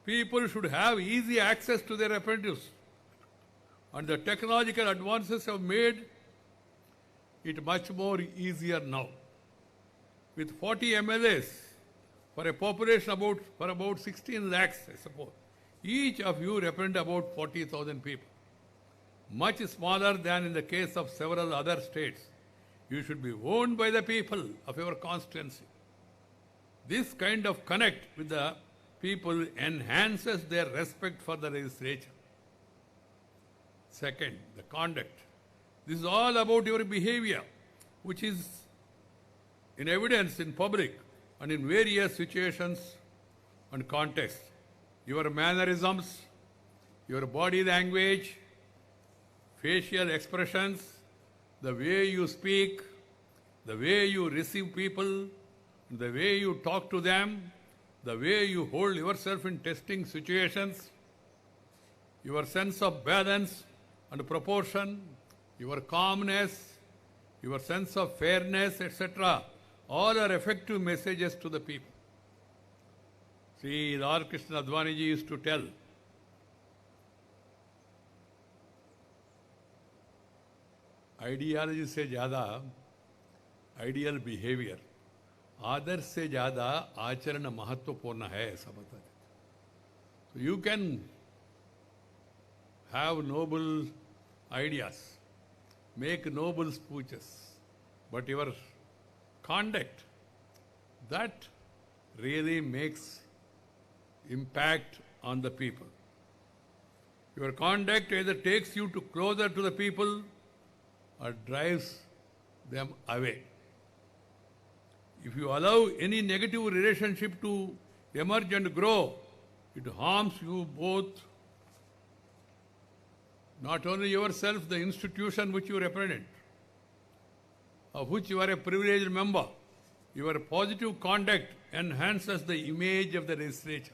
People should have easy access to their representatives, and the technological advances have made it much more easier now. With 40 MLAs for a population for about 16 lakhs, I suppose, each of you represent about 40,000 people, much smaller than in the case of several other states. You should be owned by the people of your constituency. This kind of connect with the people enhances their respect for the legislature. Second, the conduct. This is all about your behavior, which is in evidence in public and in various situations and contexts. Your mannerisms, your body language, facial expressions, the way you speak, the way you receive people, the way you talk to them, the way you hold yourself in testing situations, your sense of balance and proportion, your calmness, your sense of fairness, etc., all are effective messages to the people. See, Lord Krishna Advaniji used to tell, ideology से ज़्यादा ideal behaviour, आदर्श से ज़्यादा आचरण महत्वपूर्ण है, ऐसा बताते। So you can have noble ideas, make noble speeches, but your conduct, that really makes impact on the people. Your conduct either takes you to closer to the people or drives them away. If you allow any negative relationship to emerge and grow, it harms you both, not only yourself, the institution which you represent, of which you are a privileged member. Your positive conduct enhances the image of the legislature.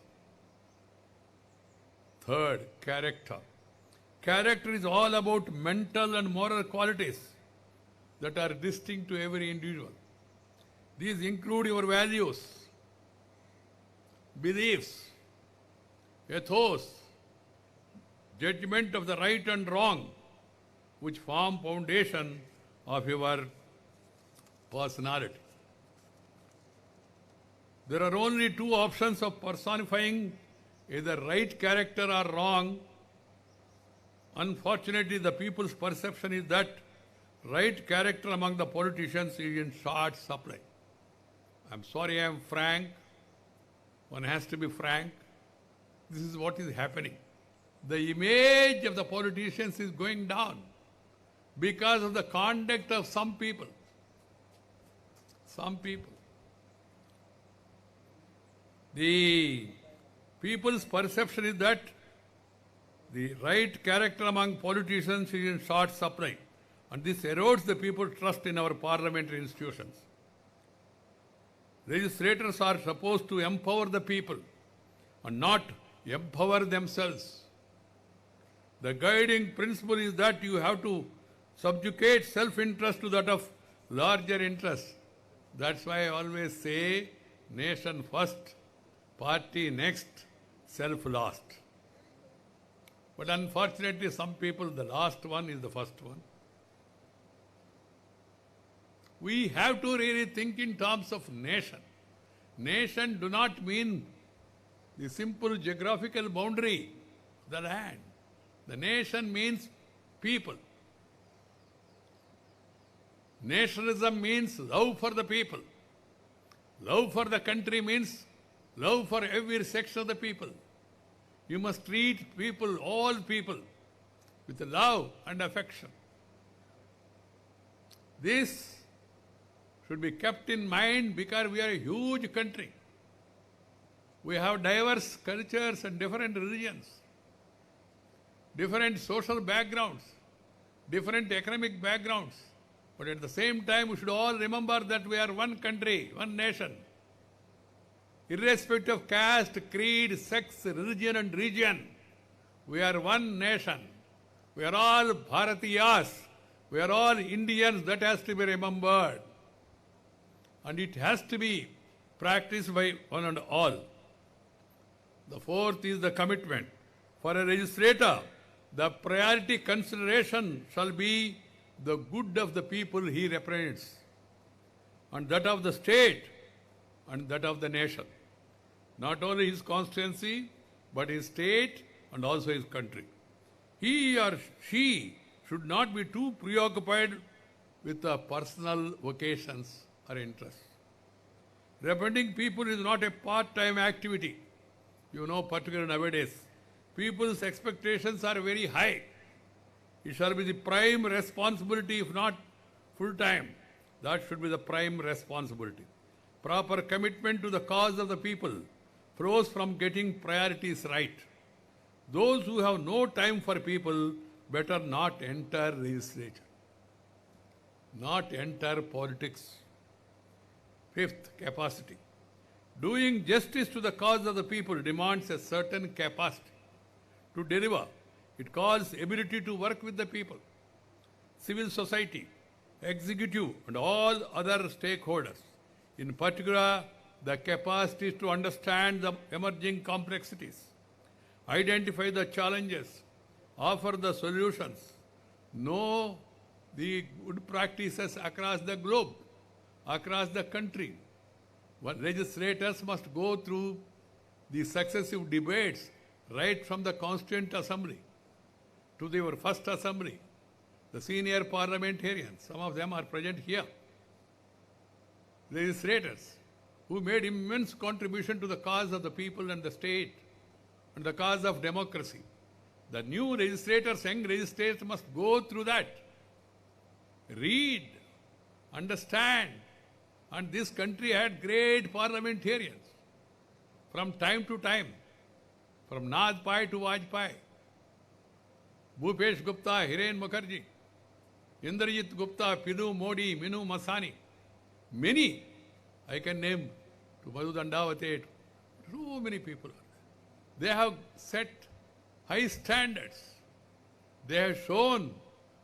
Third, character. Character is all about mental and moral qualities that are distinct to every individual. These include your values, beliefs, ethos, judgment of the right and wrong, which form foundation of your personality. There are only two options of personifying either right character or wrong. Unfortunately, the people's perception is that right character among the politicians is in short supply. I'm sorry, I'm frank. One has to be frank. This is what is happening. The image of the politicians is going down because of the conduct of some people. Some people. The people's perception is that the right character among politicians is in short supply, and this erodes the people's trust in our parliamentary institutions. Legislators are supposed to empower the people and not empower themselves. The guiding principle is that you have to subjugate self-interest to that of larger interests. That's why I always say, nation first, party next, self last. But unfortunately, some people, the last one is the first one. We have to really think in terms of nation. Nation do not mean the simple geographical boundary of the land. The nation means people. Nationalism means love for the people. Love for the country means love for every section of the people. You must treat people, all people, with love and affection. This should be kept in mind because we are a huge country. We have diverse cultures and different religions, different social backgrounds, different economic backgrounds. But at the same time, we should all remember that we are one country, one nation. Irrespective of caste, creed, sex, religion and region, we are one nation. We are all Bharatiyas. We are all Indians. That has to be remembered. And it has to be practiced by one and all. The fourth is the commitment. For a legislator, the priority consideration shall be the good of the people he represents, and that of the state, and that of the nation. Not only his constituency, but his state and also his country. He or she should not be too preoccupied with the personal vocations or interests. Representing people is not a part-time activity. You know, particularly nowadays, people's expectations are very high. It shall be the prime responsibility, if not full-time. That should be the prime responsibility. Proper commitment to the cause of the people flows from getting priorities right. Those who have no time for people better not enter legislature, not enter politics. Fifth, capacity. Doing justice to the cause of the people demands a certain capacity to deliver. It calls ability to work with the people, civil society, executive, and all other stakeholders. In particular, the capacity to understand the emerging complexities, identify the challenges, offer the solutions, know the good practices across the globe, across the country. What legislators must go through the successive debates right from the Constituent Assembly. to their first assembly, the senior parliamentarians, some of them are present here, legislators, who made immense contribution to the cause of the people and the state and the cause of democracy. The new legislators, young legislators must go through that, read, understand, and this country had great parliamentarians from time to time, from Najpai to Vajpayee, Bhupesh Gupta, Hiren Mukherjee, Indrajit Gupta, Pinu Modi, Minu Masani, many I can name, to Madhu Dandavate, so many people. They have set high standards. They have shown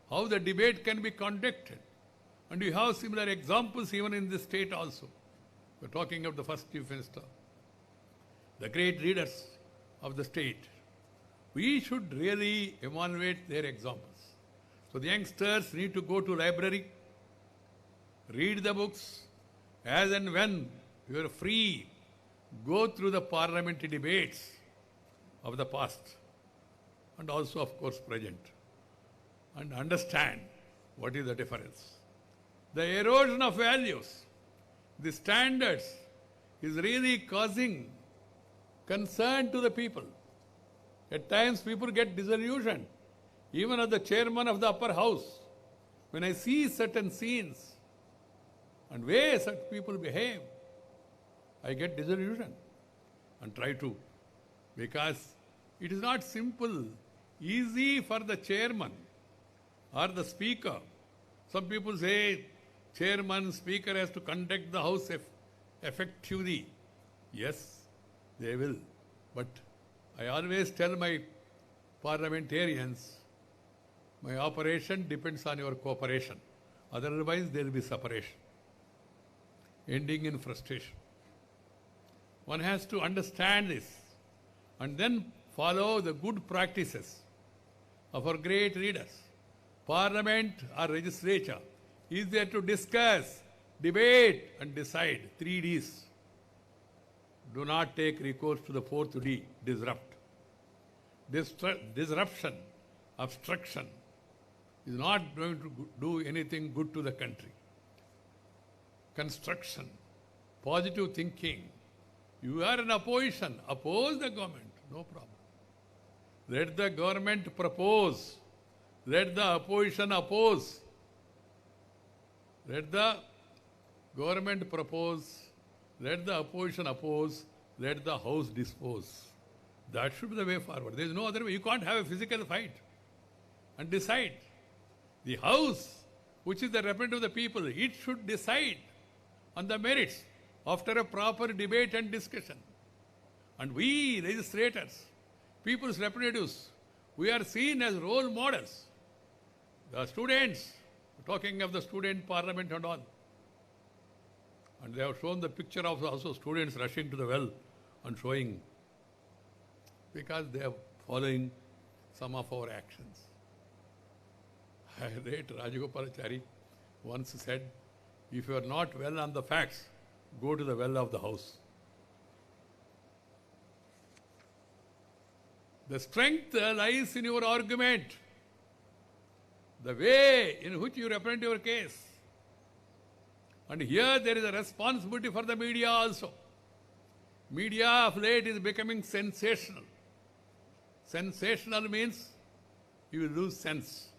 how the debate can be conducted. And we have similar examples even in this state also. We're talking of the first Chief Minister, the great leaders of the state. We should really evaluate their examples. So the youngsters need to go to library, read the books, as and when you are free, go through the parliamentary debates of the past and also, of course, present, and understand what is the difference. The erosion of values, the standards, is really causing concern to the people. At times people get disillusioned. Even as the chairman of the upper house, when I see certain scenes and way such people behave, I get disillusioned and try to, because it is not simple, easy for the chairman or the speaker. Some people say chairman, speaker has to conduct the house effectively. Yes, they will. But I always tell my parliamentarians, my operation depends on your cooperation. Otherwise, there will be separation, ending in frustration. One has to understand this and then follow the good practices of our great leaders. Parliament or legislature is there to discuss, debate and decide. 3 Ds. Do not take recourse to the 4th D, disrupt. Disruption, obstruction is not going to do anything good to the country. Construction, positive thinking. You are in opposition, oppose the government, no problem. Let the government propose, let the opposition oppose. Let the government propose, let the opposition oppose, let the house dispose. That should be the way forward. There is no other way. You can't have a physical fight and decide. The house, which is the representative of the people, it should decide on the merits after a proper debate and discussion. And we, legislators, people's representatives, we are seen as role models. The students, talking of the student parliament and all, and they have shown the picture of also students rushing to the well and showing, because they are following some of our actions. I read Rajagopalachari once said, if you are not well on the facts, go to the well of the house. The strength lies in your argument, the way in which you represent your case. And here there is a responsibility for the media also. Media of late is becoming sensational. Sensational means you will lose sense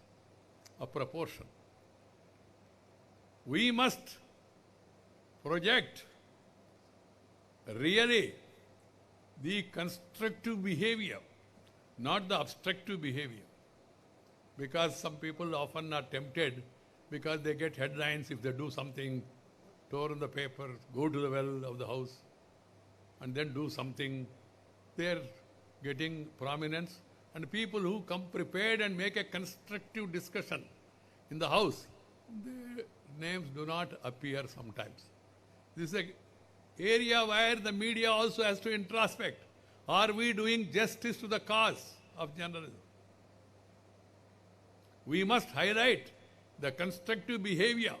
of proportion. We must project really the constructive behavior, not the obstructive behavior. Because some people often are tempted because they get headlines if they do something, tore in the paper, go to the well of the house, and then do something. They are getting prominence. And people who come prepared and make a constructive discussion in the house, their names do not appear sometimes. This is an area where the media also has to introspect. Are we doing justice to the cause of journalism? We must highlight the constructive behavior.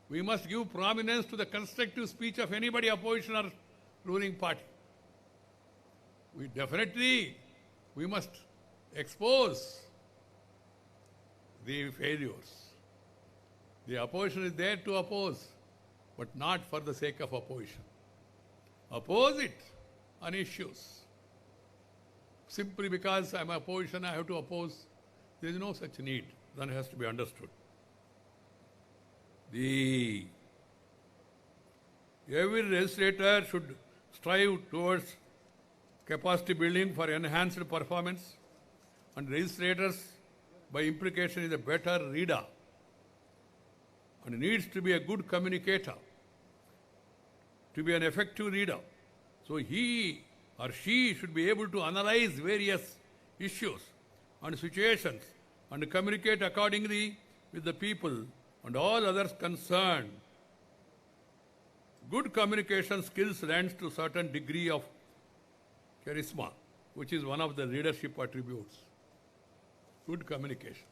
We must give prominence to the constructive speech of anybody, opposition or ruling party. We must expose the failures. The opposition is there to oppose, but not for the sake of opposition. Oppose it on issues. Simply because I'm opposition, I have to oppose. There is no such need. That has to be understood. Every legislator should strive towards capacity building for enhanced performance, and legislators by implication is a better reader and needs to be a good communicator, to be an effective reader. So he or she should be able to analyze various issues and situations and communicate accordingly with the people and all others concerned. Good communication skills lends to certain degree of charisma, which is one of the leadership attributes. Good communication.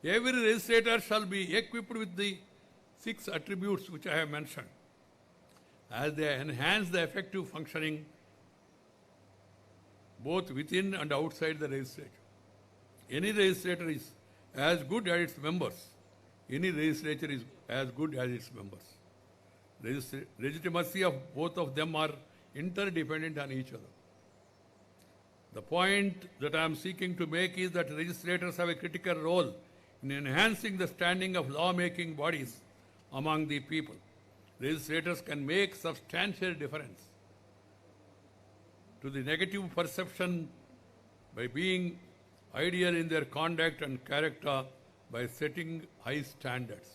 Every legislator shall be equipped with the 6 attributes which I have mentioned, as they enhance the effective functioning both within and outside the legislature. Any legislator is as good as its members. Any legislature is as good as its members. Legitimacy of both of them are interdependent on each other. The point that I am seeking to make is that legislators have a critical role in enhancing the standing of lawmaking bodies among the people. Legislators can make substantial difference to the negative perception by being ideal in their conduct and character, by setting high standards,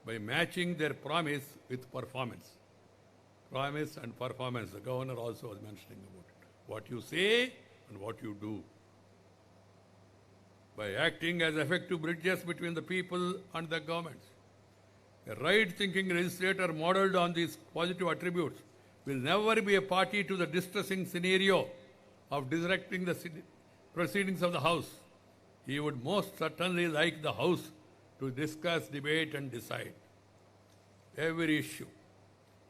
by matching their promise with performance. Promise and performance, the governor also was mentioning about it. What you say and what you do. By acting as effective bridges between the people and the governments. A right-thinking legislator modeled on these positive attributes will never be a party to the distressing scenario of disrupting the proceedings of the House. He would most certainly like the House to discuss, debate and decide every issue.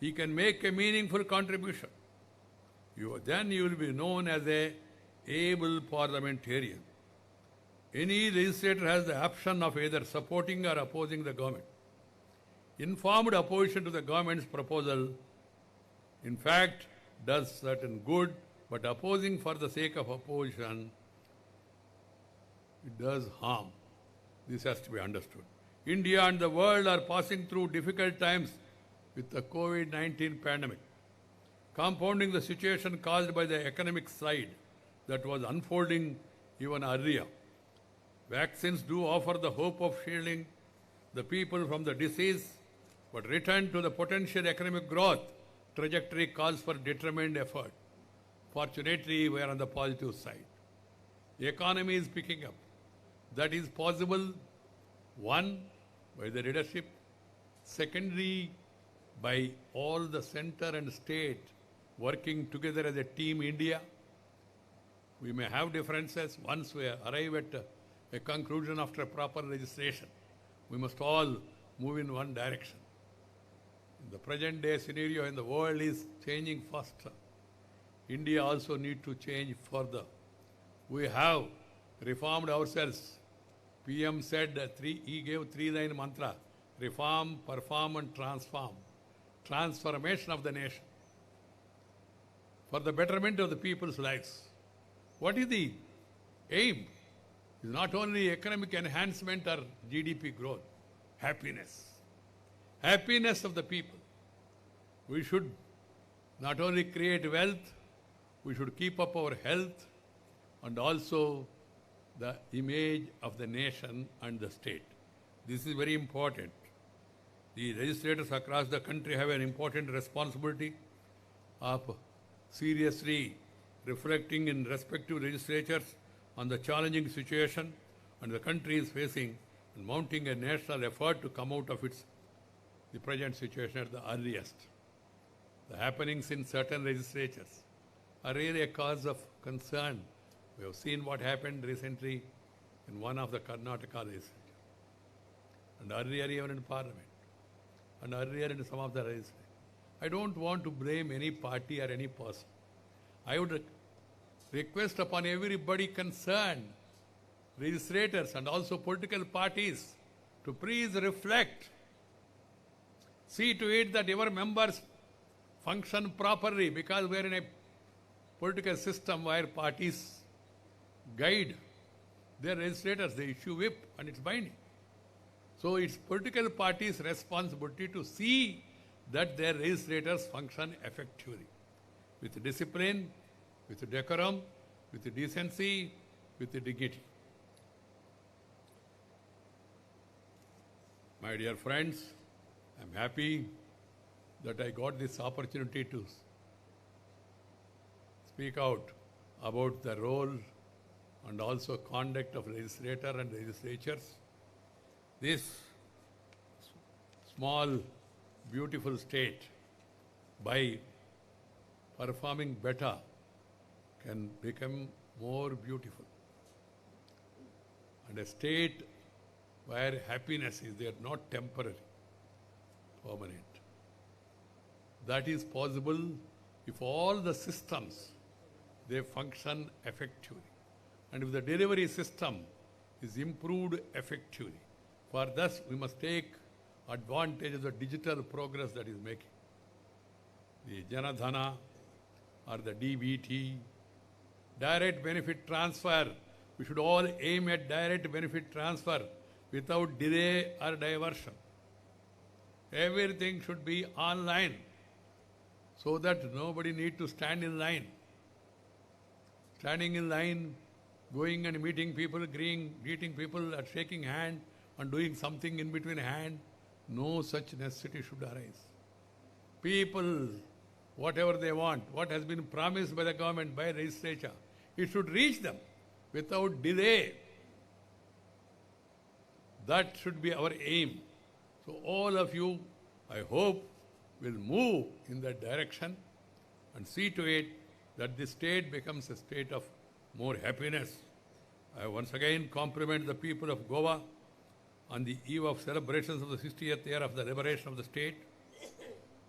He can make a meaningful contribution. Then you will be known as an able parliamentarian. Any legislator has the option of either supporting or opposing the government. Informed opposition to the government's proposal, in fact, does certain good, but opposing for the sake of opposition, it does harm. This has to be understood. India and the world are passing through difficult times with the COVID-19 pandemic, compounding the situation caused by the economic side that was unfolding even earlier. Vaccines do offer the hope of shielding the people from the disease, but return to the potential economic growth trajectory calls for determined effort. Fortunately, we are on the positive side. The economy is picking up. That is possible, one, by the leadership, secondly, by all the center and state working together as a team India. We may have differences. Once we arrive at a conclusion after a proper legislation, we must all move in one direction. The present day scenario in the world is changing faster. India also needs to change further. We have reformed ourselves. PM said he gave 3-line mantra: reform, perform and transform. Transformation of the nation for the betterment of the people's lives. What is the aim? It's not only economic enhancement or GDP growth. Happiness. Happiness of the people. We should not only create wealth, we should keep up our health and also the image of the nation and the state. This is very important. The legislators across the country have an important responsibility of seriously reflecting in respective legislatures on the challenging situation and the country is facing and mounting a national effort to come out of the present situation at the earliest. The happenings in certain legislatures are really a cause of concern. We have seen what happened recently in one of the Karnataka legislatures, and earlier even in Parliament, and earlier in some of the legislatures. I don't want to blame any party or any person. I would request upon everybody concerned legislators and also political parties to please reflect. See to it that your members function properly, because we are in a political system where parties guide their legislators, they issue whip and it's binding. So it's political parties' responsibility to see that their legislators function effectively, with discipline, with decorum, with decency, with dignity. My dear friends, I'm happy that I got this opportunity to speak out about the role and also conduct of legislator and legislatures. This small, beautiful state, by performing better, can become more beautiful. And a state where happiness is there, not temporary, permanent. That is possible if all the systems, they function effectively. And if the delivery system is improved effectively. For thus, we must take advantage of the digital progress that is making. The Janadhana or the DBT, direct benefit transfer. We should all aim at direct benefit transfer without delay or diversion. Everything should be online so that nobody need to stand in line. Standing in line, going and meeting people, greeting people, or shaking hand and doing something in between hand, no such necessity should arise. People, whatever they want, what has been promised by the government, by legislature, it should reach them without delay. That should be our aim. So all of you, I hope, will move in that direction and see to it that the state becomes a state of more happiness. I once again compliment the people of Goa on the eve of celebrations of the 60th year of the liberation of the state.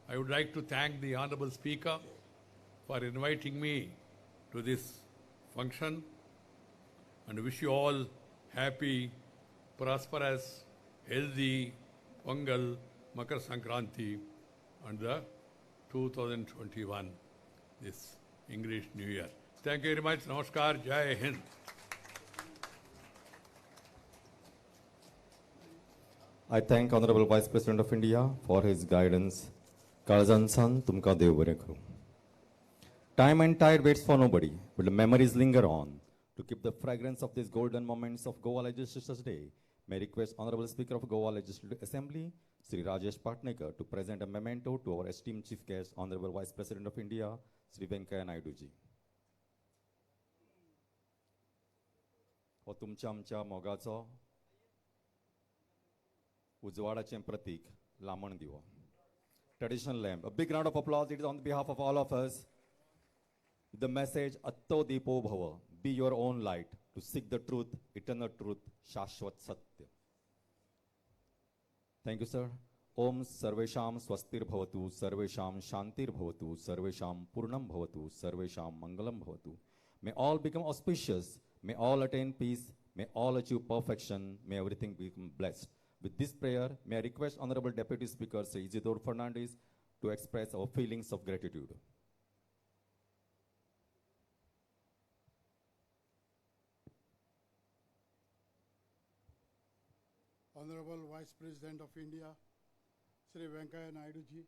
I would like to thank the Honorable Speaker for inviting me to this function and wish you all happy, prosperous, healthy Pongal, Makar Sankranti and the 2021, this English New Year. Thank you very much. Namaskar. Jai Hind. I thank Honorable Vice President of India for his guidance. Karzan san, tumka dev bare karo. Time and tide waits for nobody, but the memories linger on. To keep the fragrance of these golden moments of Goa Legislatures Day, may I request Honorable Speaker of Goa Legislative Assembly, Sri Rajesh Patnaikar, to present a memento to our esteemed Chief Guest, Honorable Vice President of India, Sri Venkaiah Naidu ji. हो तुमच्या आमच्या मोगाचो उजवाडाचें प्रतीक लामण दिवो. Traditional lamp. A big round of applause. It is on behalf of all of us. The message, Atto Deepo Bhava. Be your own light to seek the truth, eternal truth, Shashwat Satya. Thank you, sir. Om Sarvesham Swastir Bhavatu, Sarvesham Shantir Bhavatu, Sarvesham Purnam Bhavatu, Sarvesham Mangalam Bhavatu. May all become auspicious. May all attain peace. May all achieve perfection. May everything become blessed. With this prayer, may I request Honorable Deputy Speaker Sri Isidore Fernandez to express our feelings of gratitude. Honorable Vice President of India, Sri Venkaiah Naidu ji,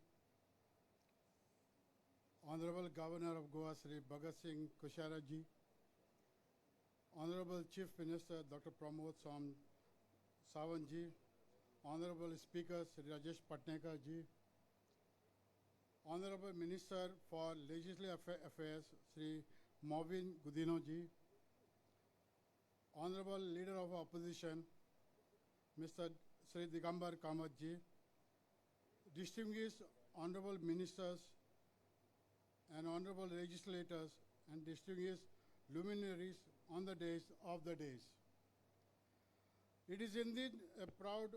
Honorable Governor of Goa, Sri Bhagat Singh Koshyari ji, Honorable Chief Minister Dr. Pramod Sawant ji, Honorable Speaker Sri Rajesh Patnaikar ji, Honorable Minister for Legislative Affairs Sri Movin Gudino ji, Honorable Leader of Opposition Mr. Sri Digambar Kamath ji, distinguished Honorable Ministers and Honorable Legislators and distinguished luminaries on the days of the days. It is indeed a proud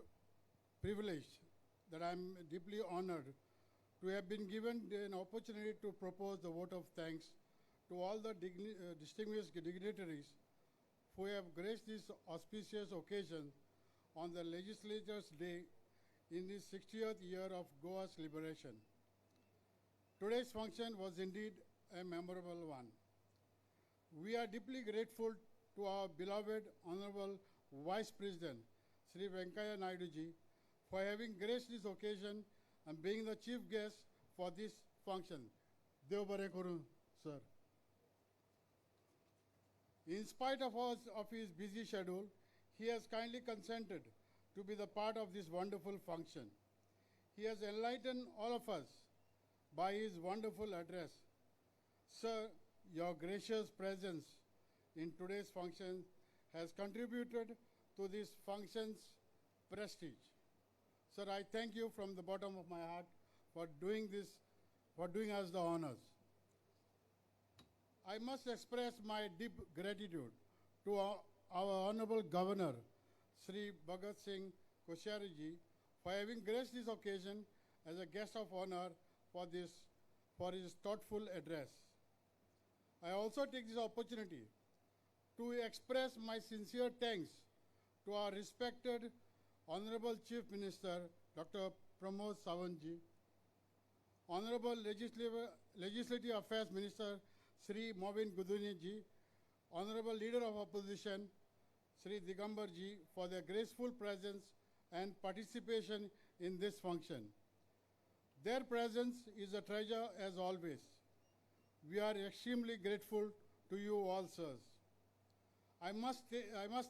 privilege that I am deeply honored to have been given an opportunity to propose the vote of thanks to all the distinguished dignitaries who have graced this auspicious occasion on the Legislature's Day in the 60th year of Goa's liberation. Today's function was indeed a memorable one. We are deeply grateful to our beloved Honorable Vice President, Sri Venkaiah Naidu ji, for having graced this occasion and being the chief guest for this function. Dev bare koru, sir. In spite of his busy schedule, he has kindly consented to be the part of this wonderful function. He has enlightened all of us by his wonderful address. Sir, your gracious presence in today's function has contributed to this function's prestige. Sir, I thank you from the bottom of my heart for doing us the honors. I must express my deep gratitude to our Honorable Governor, Sri Bhagat Singh Koshyari ji, for having graced this occasion as a guest of honor for his thoughtful address. I also take this opportunity to express my sincere thanks to our respected Honorable Chief Minister, Dr. Pramod Sawant ji, Honorable Legislative Affairs Minister, Sri Moin Gudouni ji, Honorable Leader of Opposition, Sri Digambar ji, for their graceful presence and participation in this function. Their presence is a treasure as always. We are extremely grateful to you all, sirs. I must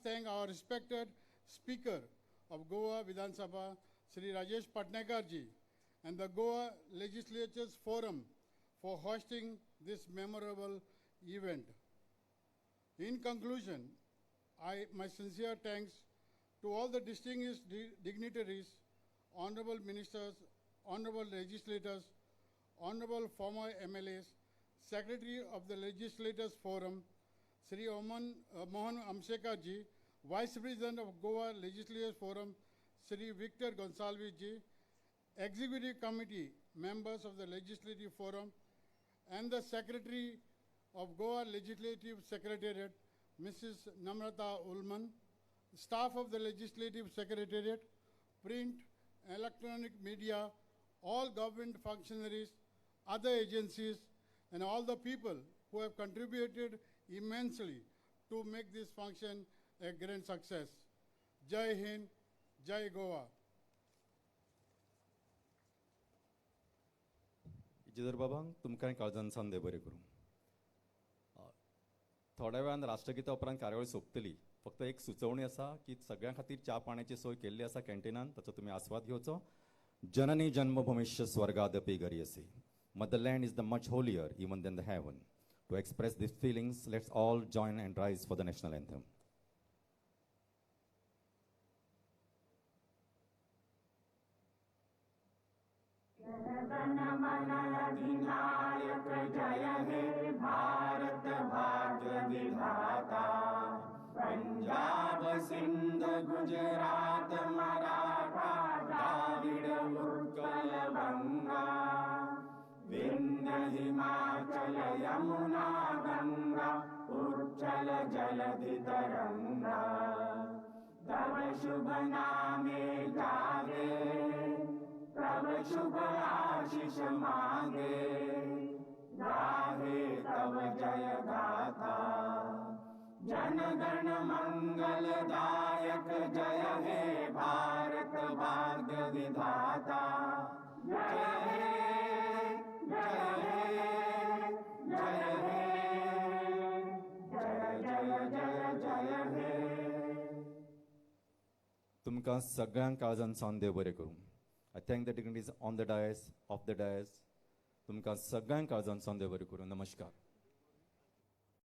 thank our respected Speaker of Goa Vidhan Sabha, Sri Rajesh Patnaikar ji, and the Goa Legislature's Forum for hosting this memorable event. In conclusion, my sincere thanks to all the distinguished dignitaries, honorable ministers, honorable legislators, honorable former MLAs, Secretary of the Legislators Forum, Sri Mohan Amsekar ji, Vice President of Goa Legislators Forum, Sri Victor Gonsalves ji, Executive Committee members of the Legislative Forum, and the Secretary of Goa Legislative Secretariat, Mrs. Namrata Ulman, staff of the Legislative Secretariat, print, electronic media, all government functionaries, other agencies, and all the people who have contributed immensely to make this function a grand success. Jai Hind, Jai Goa. इजिदर बाबांक तुमकां काळजान सांदे बरें करूं. थोड्या वेळान राष्ट्रगीता उपरांत कार्यावळ सोंपतली. फक्त एक सुचोवणी आसा की सगळ्यां खातीर च्या पाण्याची सोय केल्ली आसा कॅन्टिनान, ताचो तुमी आस्वाद घेवचो. जननी जन्मभूमिश्च स्वर्गादपि गरीयसी. Motherland is the much holier even than the heaven. To express these feelings, let's all join and rise for the national anthem. अधिनायक जय हे भारत भाग्य विधाता. पंजाब सिंध गुजरात मराठा द्राविड उत्कल बंगा. विंध्य हिमाचल यमुना गंगा उच्चल जलधि तरंगा. तव शुभ नामे जागे तब शुभ आशीष मांगे. गाहे तव जय गाथा जन गण मंगलदायक. जय हे भारत भाग्य विधाता. जय हे जय हे जय हे जय जय जय जय हे. तुमकां सगळ्यांक काळजान सावन देव बरें करूं. I thank the dignitaries on the dais, off the dais. तुमकां सगळ्यांक काळजान सावन देव बरें करूं. नमस्कार.